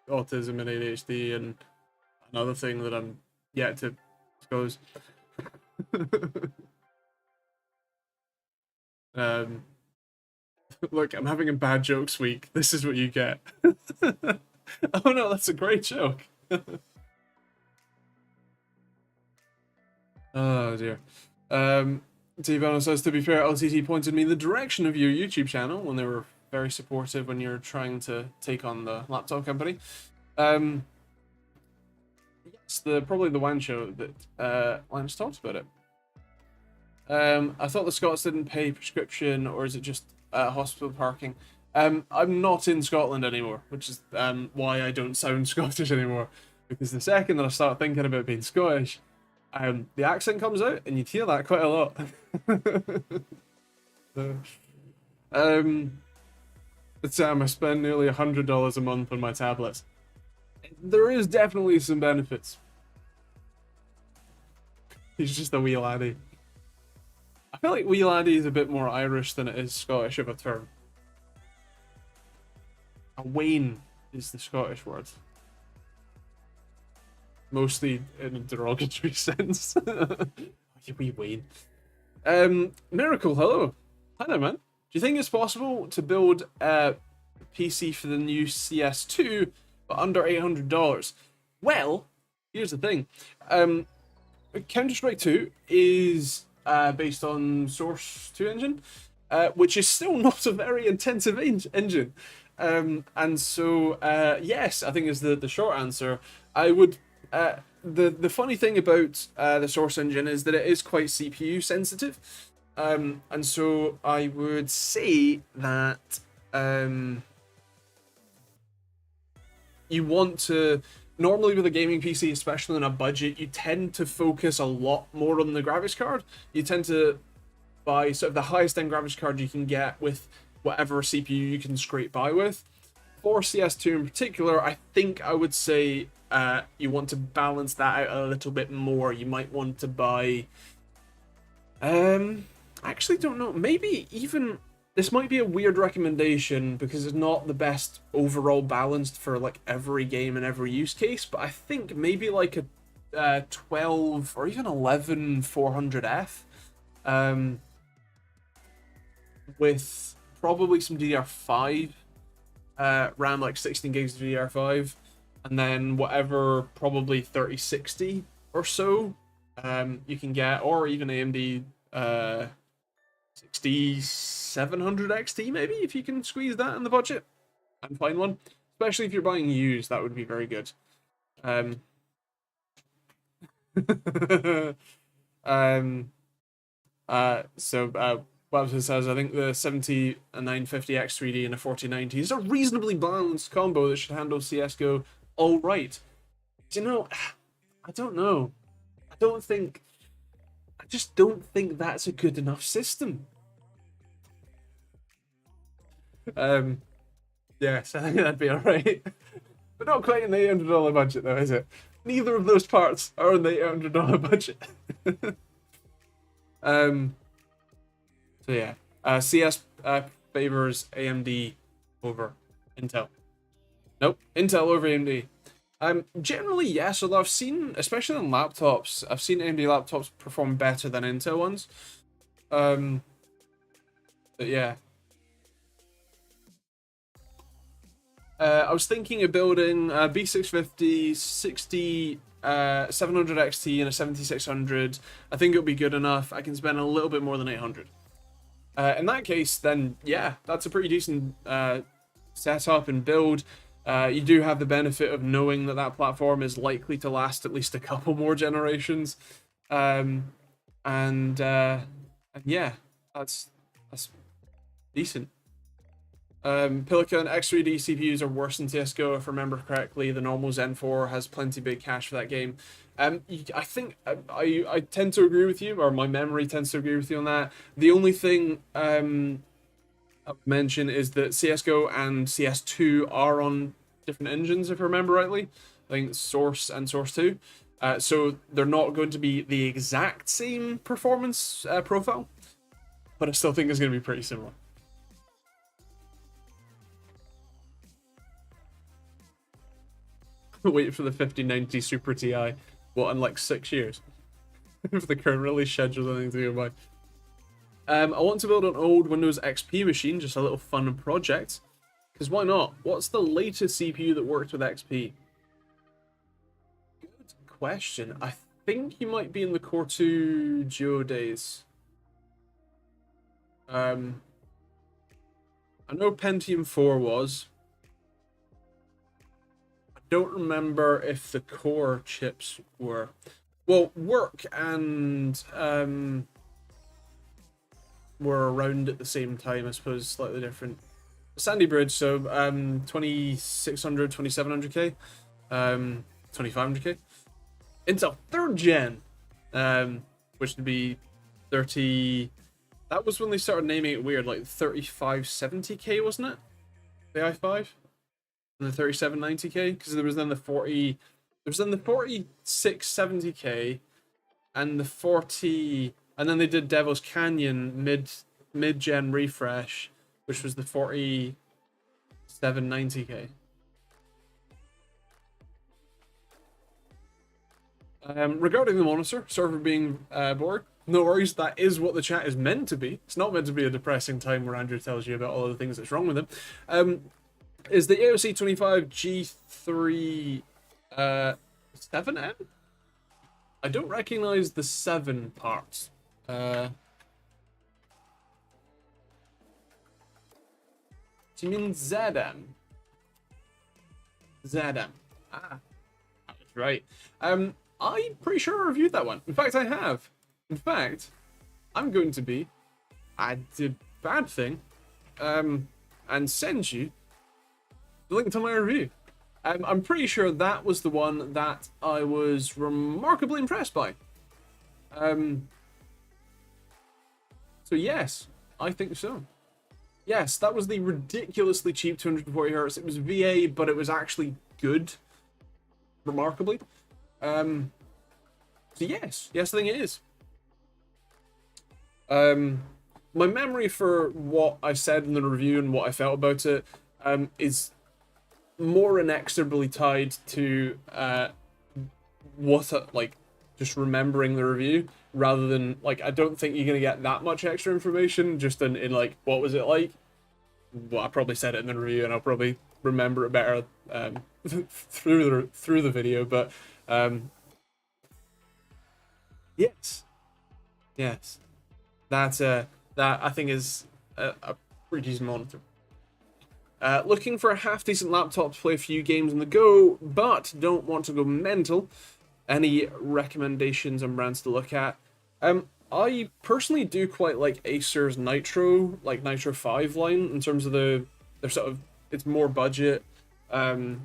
autism and ADHD and another thing that I'm yet to disclose. Look, I'm having a bad jokes week. This is what you get. Oh no, that's a great joke. Oh dear. T-Bono says, to be fair, LTT pointed me in the direction of your YouTube channel when they were very supportive when you're trying to take on the laptop company. Yes, probably the WAN show that Lance talked about it. I thought the Scots didn't pay prescription, or is it just hospital parking? I'm not in Scotland anymore, which is why I don't sound Scottish anymore. Because the second that I start thinking about being Scottish, the accent comes out, and you'd hear that quite a lot. But I spend nearly $100 a month on my tablets. There is definitely some benefits. He's just a wee laddie. I feel like wee laddie is a bit more Irish than it is Scottish of a term. A Wayne is the Scottish word. Mostly in a derogatory sense. You wee Wayne. Miracle, hello. Hi there, man. Do you think it's possible to build a PC for the new CS2 but under $800? Well, here's the thing. Counter-Strike 2 is based on Source 2 engine, which is still not a very intensive engine. And so, yes, I think is the short answer. I would... the funny thing about the Source engine is that it is quite CPU sensitive. And so I would say that you want to... Normally with a gaming PC, especially on a budget, you tend to focus a lot more on the graphics card. You tend to buy sort of the highest end graphics card you can get with whatever CPU you can scrape by with. For CS2 in particular, I think I would say you want to balance that out a little bit more. You might want to buy... I actually don't know. Maybe even... This might be a weird recommendation because it's not the best overall balanced for like every game and every use case, but I think maybe like a 12 or even 11 400F with probably some DDR5 RAM, like 16 gigs of DDR5, and then whatever probably 3060 or so you can get, or even AMD 6700 XT maybe, if you can squeeze that in the budget and find one, especially if you're buying used. That would be very good. Webster says, I think the 7950X3D and a 4090 is a reasonably balanced combo that should handle CSGO all right. You know, I don't know. I just don't think that's a good enough system. Yes, I think that'd be alright. But not quite in the $800 budget though, is it? Neither of those parts are in the $800 budget. So yeah, CS favors AMD over Intel. Nope, Intel over AMD. Generally yes, although I've seen, especially on laptops, I've seen AMD laptops perform better than Intel ones. But yeah. I was thinking of building a B650, 700 XT and a 7600. I think it'll be good enough. I can spend a little bit more than 800. In that case, then yeah, that's a pretty decent setup and build. You do have the benefit of knowing that that platform is likely to last at least a couple more generations, and yeah, that's decent. Pelican X3D CPUs are worse than CSGO, if I remember correctly. The normal Zen 4 has plenty big cache for that game. I think I tend to agree with you, or my memory tends to agree with you on that. The only thing I would mention is that CSGO and CS2 are on different engines, if I remember rightly. I think Source and Source 2. So they're not going to be the exact same performance profile, but I still think it's going to be pretty similar. Wait for the 5090 Super Ti. What, in like 6 years? For the current release schedule, I think to go by. I want to build an old Windows XP machine, just a little fun project. Because why not? What's the latest CPU that works with XP? Good question. I think you might be in the Core 2 Duo days. I know Pentium 4 was. I don't remember if the Core chips were. Well, work and were around at the same time, I suppose, slightly different. Sandy Bridge, so 2600, 2700K, 2500K. Intel 3rd gen, which would be 30. That was when they started naming it weird, like 3570K, wasn't it? The i5 and the 3790K, because there was then the 40. There was then the 4670K and the 40. And then they did Devil's Canyon mid-gen refresh, which was the 4790K. Regarding the monitor, server being bored, no worries, that is what the chat is meant to be. It's not meant to be a depressing time where Andrew tells you about all of the things that's wrong with him. Is the AOC 25 G3 7M? I don't recognize the 7 parts. Do you mean ZM? ZM. Ah, that's right. I'm pretty sure I reviewed that one. In fact, I have. In fact, I'm going to be. I did bad thing. And send you the link to my review. I'm pretty sure that was the one that I was remarkably impressed by. So yes, I think so. Yes, that was the ridiculously cheap 240Hz. It was VA, but it was actually good. Remarkably. So yes, I think it is. My memory for what I said in the review and what I felt about it is more inexorably tied to just remembering the review, rather than, like, I don't think you're gonna get that much extra information just in like, what was it like. Well, I probably said it in the review and I'll probably remember it better through the video, but yes, that I think is a pretty decent monitor. Looking for a half decent laptop to play a few games on the go, but don't want to go mental. Any recommendations on brands to look at? I personally do quite like Acer's Nitro, like Nitro 5 line, in terms of their sort of, it's more budget. I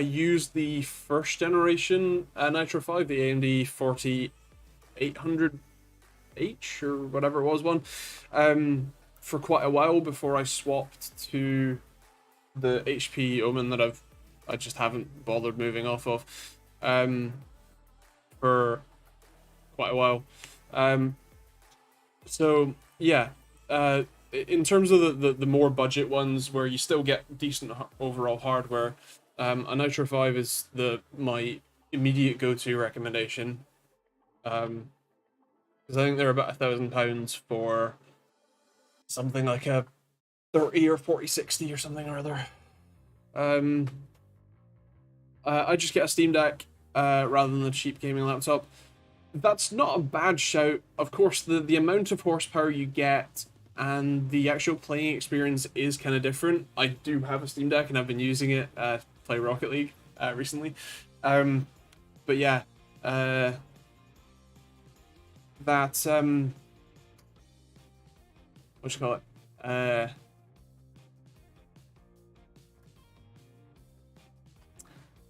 used the first generation Nitro 5, the AMD 4800H or whatever it was one, for quite a while before I swapped to the HP Omen that I just haven't bothered moving off of for quite a while. So yeah, in terms of the more budget ones where you still get decent overall hardware, a Nitro 5 is my immediate go-to recommendation. Because I think they're about £1,000 for something like a 30 or 4060 or something or other. I just get a Steam Deck rather than a cheap gaming laptop. That's not a bad shout. Of course, the amount of horsepower you get and the actual playing experience is kind of different. I do have a Steam Deck and I've been using it to play Rocket League recently. But yeah, that what you call it?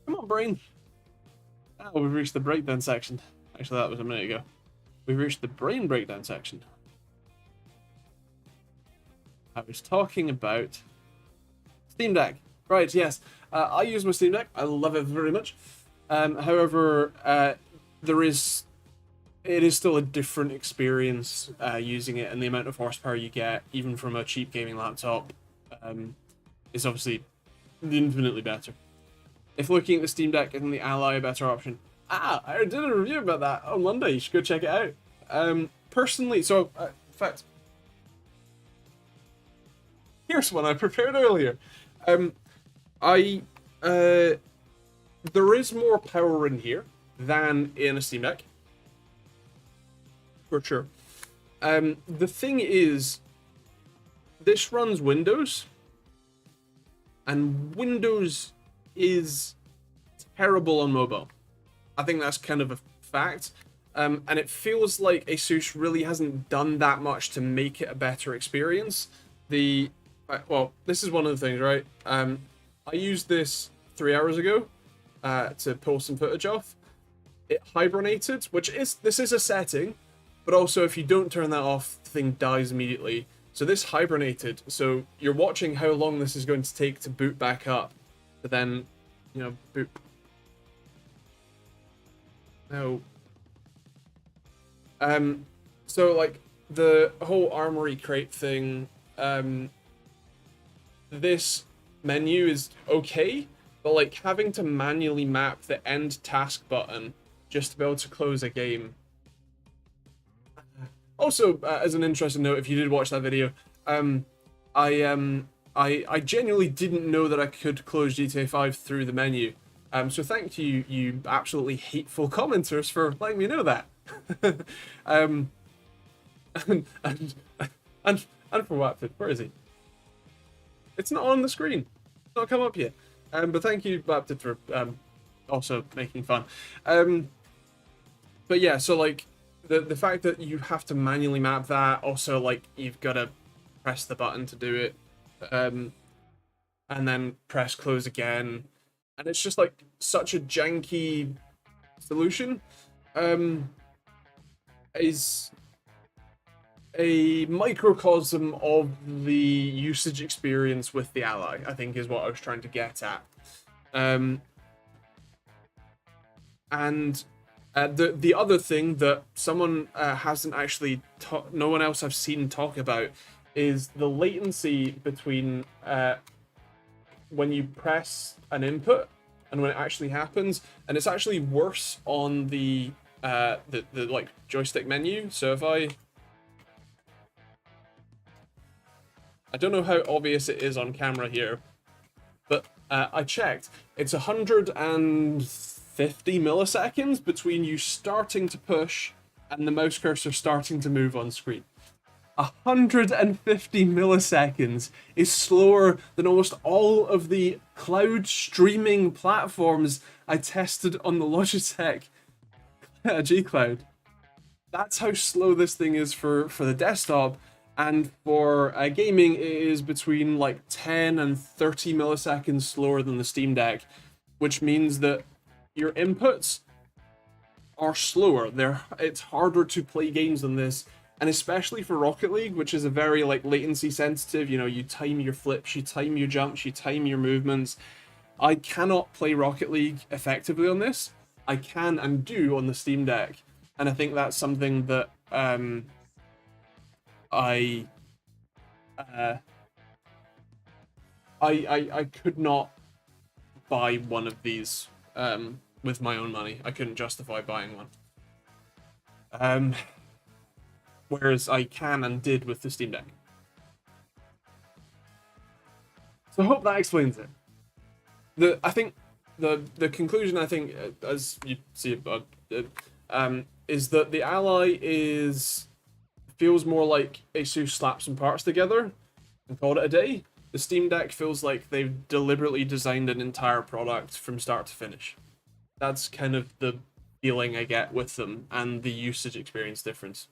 Come on, brain. Oh, we've reached the breakdown section. Actually, that was a minute ago. We've reached the brain breakdown section. I was talking about Steam Deck. Right, yes. I use my Steam Deck. I love it very much. However, it is still a different experience using it, and the amount of horsepower you get, even from a cheap gaming laptop, is obviously infinitely better. If looking at the Steam Deck, isn't the Ally a better option? I did a review about that on Monday. You should go check it out. personally, so in fact, here's one I prepared earlier. I there is more power in here than in a Steam Deck, for sure. The thing is, this runs Windows, and Windows is terrible on mobile. I think that's kind of a fact. And it feels like Asus really hasn't done that much to make it a better experience. Well, this is one of the things, right? I used this 3 hours ago to pull some footage off. It hibernated, this is a setting, but also if you don't turn that off, the thing dies immediately. So this hibernated, so you're watching how long this is going to take to boot back up, to then, boot. No. So like the whole armory crate thing, this menu is okay, but like having to manually map the end task button just to be able to close a game. Also, as an interesting note, if you did watch that video, I genuinely didn't know that I could close GTA 5 through the menu. So thank you, you absolutely hateful commenters, for letting me know that. and for Watford, where is he? It's not on the screen. It's not come up yet. But thank you, Baptid, for also making fun. But yeah, so like the fact that you have to manually map that, also like you've got to press the button to do it, and then press close again, and it's just like such a janky solution. Is a microcosm of the usage experience with the Ally, I think, is what I was trying to get at. And the other thing that someone hasn't actually, no one else I've seen talk about, is the latency between when you press an input and when it actually happens, and it's actually worse on the like joystick menu. So if I don't know how obvious it is on camera here, but I checked. It's 150 milliseconds between you starting to push and the mouse cursor starting to move on screen. 150 milliseconds is slower than almost all of the cloud streaming platforms I tested on the Logitech G Cloud. That's how slow this thing is for the desktop. And for gaming, it is between like 10 and 30 milliseconds slower than the Steam Deck, which means that your inputs are slower. It's harder to play games than this, and especially for Rocket League, which is a very like latency sensitive. You time your flips, you time your jumps, you time your movements. I cannot play Rocket League effectively on this. I can and do on the Steam Deck, and I think that's something that I could not buy one of these with my own money. I couldn't justify buying one. Whereas I can and did with the Steam Deck. So I hope that explains it. I think the conclusion, I think, as you see, is that the Ally feels more like Asus slapped some parts together and called it a day. The Steam Deck feels like they've deliberately designed an entire product from start to finish. That's kind of the feeling I get with them, and the usage experience difference.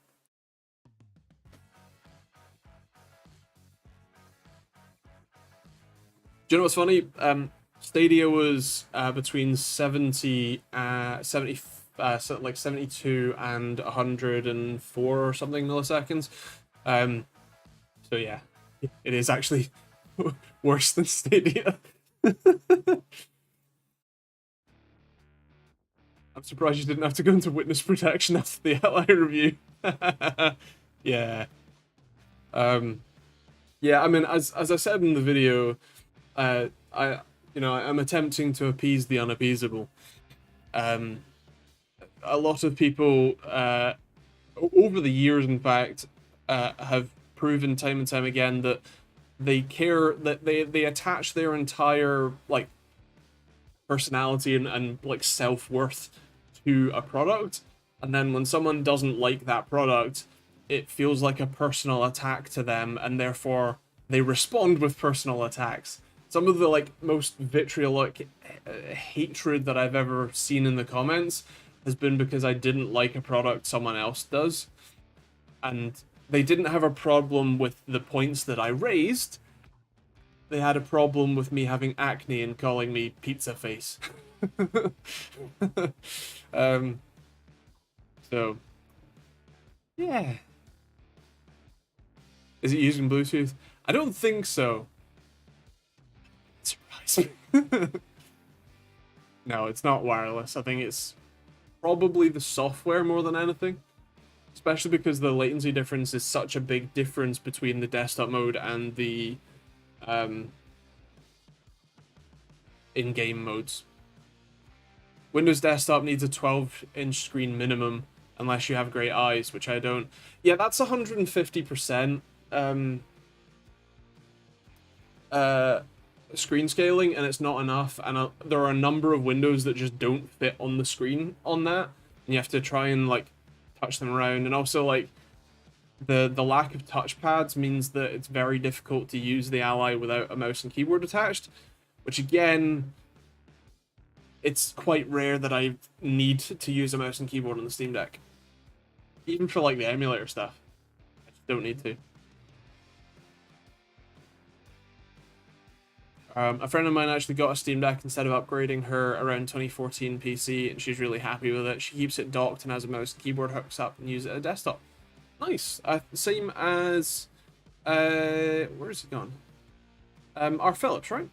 Do you know what's funny? Stadia was between 72 and 104 or something milliseconds. So yeah, it is actually worse than Stadia. I'm surprised you didn't have to go into witness protection after the Ally review. Yeah. Yeah, I mean, as I said in the video, I'm attempting to appease the unappeasable. A lot of people over the years, in fact, have proven time and time again that they care, that they attach their entire like personality and like self-worth to a product, and then when someone doesn't like that product, it feels like a personal attack to them, and therefore they respond with personal attacks. Some of the like most vitriolic hatred that I've ever seen in the comments has been because I didn't like a product someone else does, and they didn't have a problem with the points that I raised. They had a problem with me having acne and calling me pizza face. um, so yeah, is it using Bluetooth? I don't think so. Surprise me. No, it's not wireless. I think it's probably the software more than anything. Especially because the latency difference is such a big difference between the desktop mode and the in-game modes. Windows Desktop needs a 12-inch screen minimum, unless you have great eyes, which I don't. Yeah, that's 150% screen scaling, and it's not enough. And there are a number of windows that just don't fit on the screen on that, and you have to try and like touch them around. And also like the lack of touchpads means that it's very difficult to use the Ally without a mouse and keyboard attached, which again, it's quite rare that I need to use a mouse and keyboard on the Steam Deck. Even for like the emulator stuff, I just don't need to. A friend of mine actually got a Steam Deck instead of upgrading her around 2014 PC, and she's really happy with it. She keeps it docked and has a mouse and keyboard hooks up and uses it as a desktop. Nice. Same as where's he gone? R. Phillips, right?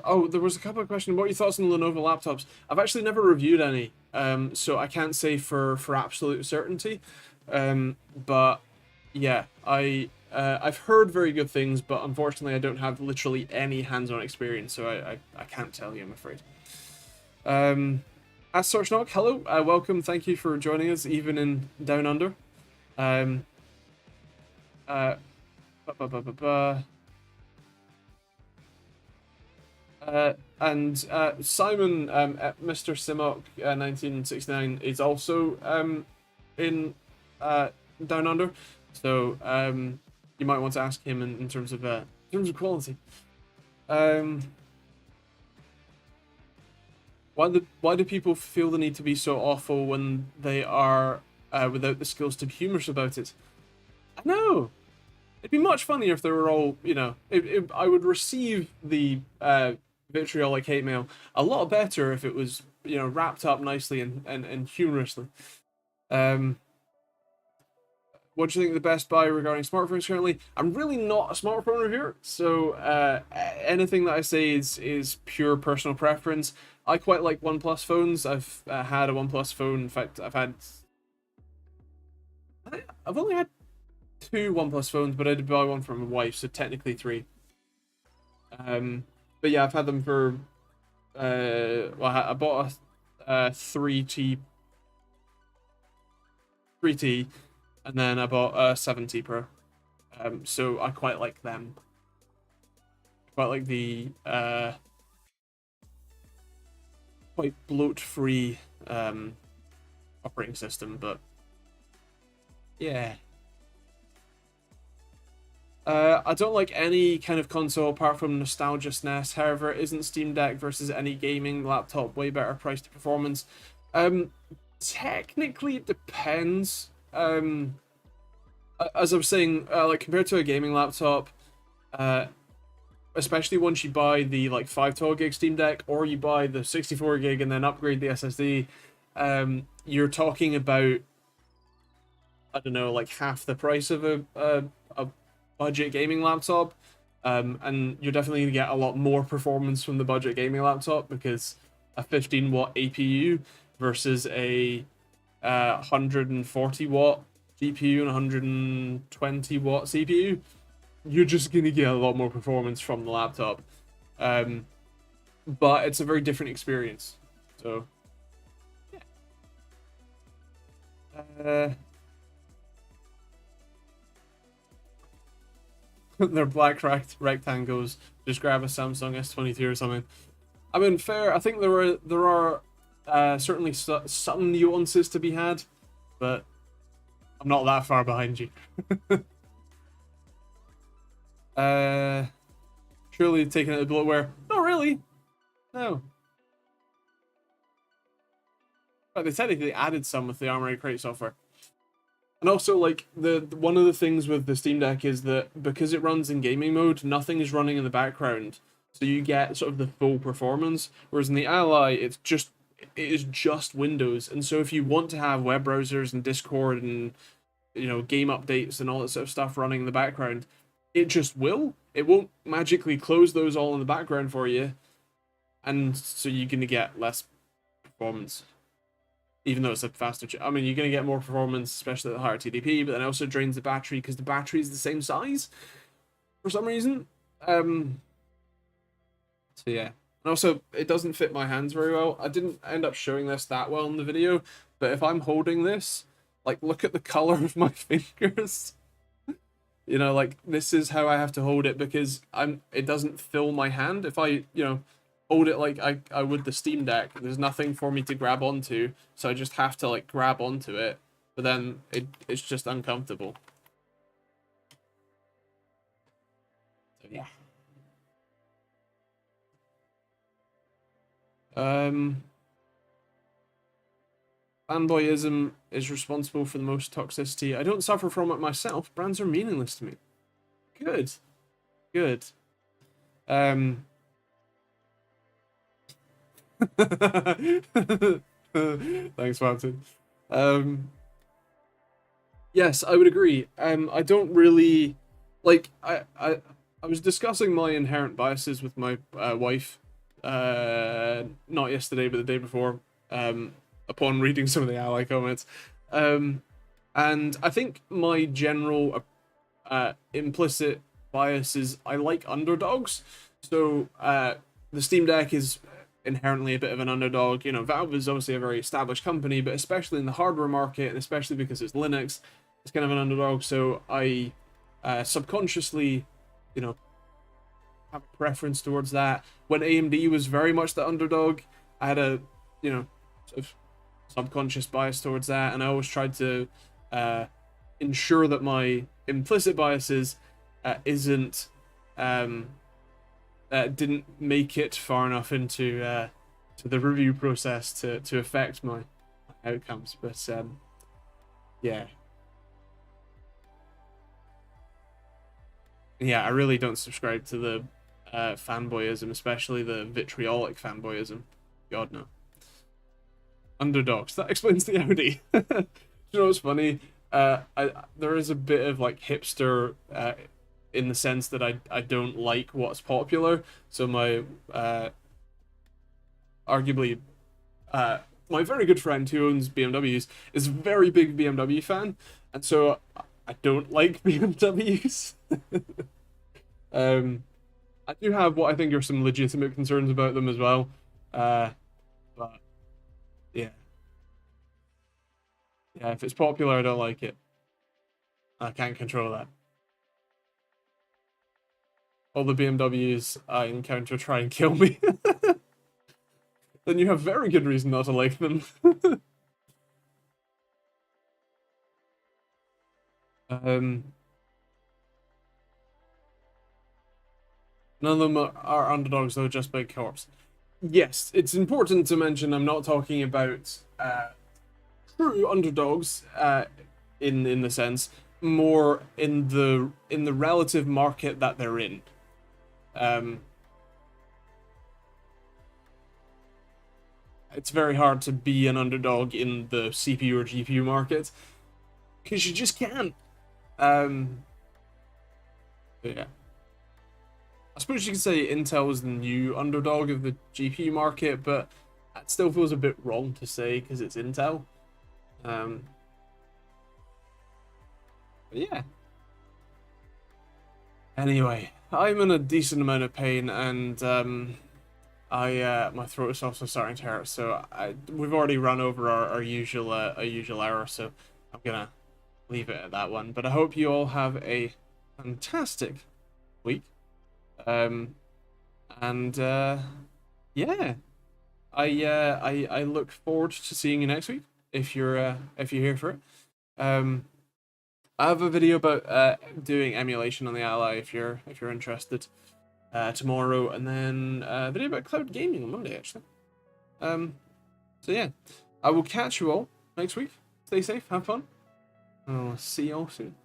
Oh, there was a couple of questions. What are your thoughts on Lenovo laptops? I've actually never reviewed any, so I can't say for absolute certainty. But yeah, I've heard very good things, but unfortunately I don't have literally any hands-on experience, so I can't tell you, I'm afraid. As Sorchnock, hello, welcome, thank you for joining us, even in Down Under. Um, uh, and Simon at Mr. Simok 1969 is also in Down Under, so you might want to ask him in terms of quality. Why do people feel the need to be so awful when they are without the skills to be humorous about it? I know. It'd be much funnier if they were all, you know. I would receive the vitriolic hate mail a lot better if it was, you know, wrapped up nicely and humorously. What do you think of the Best Buy regarding smartphones currently? I'm really not a smartphone reviewer, so anything that I say is pure personal preference. I quite like OnePlus phones. I've had a OnePlus phone. In fact, I've only had 2 OnePlus phones, but I did buy one from my wife, so technically 3. But yeah, I've had them for well, I bought a 3T, and then I bought a 7T Pro. So I quite like them. Quite like the quite bloat-free operating system, but yeah. I don't like any kind of console apart from Nostalgia SNES. However, isn't Steam Deck versus any gaming laptop way better price to performance? Technically, it depends. As I was saying, like compared to a gaming laptop, especially once you buy the like 512 gig Steam Deck, or you buy the 64 gig and then upgrade the SSD, you're talking about, I don't know, like half the price of a budget gaming laptop, and you're definitely going to get a lot more performance from the budget gaming laptop, because a 15-watt APU versus a 140-watt GPU and 120-watt CPU, you're just gonna get a lot more performance from the laptop. But it's a very different experience. So, yeah. They're black rectangles. Just grab a Samsung S22 or something. I mean, fair. I think there are certainly some nuances to be had, but I'm not that far behind you. Truly taking it to bloatware. Not really. No. But they technically added some with the Armory Crate software. And also, like, the one of the things with the Steam Deck is that because it runs in gaming mode, nothing is running in the background. So you get sort of the full performance. Whereas in the Ally, it is just Windows. And so if you want to have web browsers and Discord and, you know, game updates and all that sort of stuff running in the background, it just will. It won't magically close those all in the background for you. And so you're going to get less performance. Even though it's a faster chip. I mean, you're going to get more performance, especially at the higher TDP, but then it also drains the battery because the battery is the same size for some reason. So yeah. And also, it doesn't fit my hands very well. I didn't end up showing this that well in the video, but if I'm holding this, like, look at the color of my fingers. You know, like, this is how I have to hold it because it doesn't fill my hand. If I, you know, hold it like I would the Steam Deck, there's nothing for me to grab onto, so I just have to, like, grab onto it, but then it's just uncomfortable. So, yeah. Fanboyism is responsible for the most toxicity. I don't suffer from it myself. Brands are meaningless to me. Good. Good. Thanks, Martin. Yes, I would agree. I don't really like. I was discussing my inherent biases with my wife. Not yesterday, but the day before. Upon reading some of the ally comments, and I think my general implicit bias is I like underdogs. So the Steam Deck is inherently a bit of an underdog. You know, Valve is obviously a very established company, but especially in the hardware market, and especially because it's Linux, it's kind of an underdog. So I subconsciously, you know, have a preference towards that. When AMD was very much the underdog, I had a, you know, sort of subconscious bias towards that, and I always tried to ensure that my implicit biases isn't didn't make it far enough into to the review process to affect my outcomes. But yeah, I really don't subscribe to the fanboyism, especially the vitriolic fanboyism. God no. Underdogs. That explains the Audi. You know what's funny? There is a bit of, like, hipster in the sense that I don't like what's popular. So my arguably my very good friend who owns BMWs is a very big BMW fan, and so I don't like BMWs. I do have what I think are some legitimate concerns about them as well. But yeah. Yeah, if it's popular, I don't like it. I can't control that. All the BMWs I encounter try and kill me. Then you have very good reason not to like them. None of them are underdogs, though, just big corps. Yes, it's important to mention I'm not talking about true underdogs in the sense, more in the relative market that they're in. It's very hard to be an underdog in the CPU or GPU market because you just can't. Yeah. I suppose you could say Intel is the new underdog of the GPU market, but that still feels a bit wrong to say because it's Intel. But yeah. Anyway, I'm in a decent amount of pain, and my throat is also starting to hurt. So we've already run over our usual hour, so I'm gonna leave it at that one. But I hope you all have a fantastic week. Um, and yeah, I look forward to seeing you next week if you're here for it. Um, I have a video about doing emulation on the Ally if you're interested tomorrow, and then a video about cloud gaming on Monday actually. Um, so yeah, I will catch you all next week. Stay safe, have fun, and I'll see you all soon.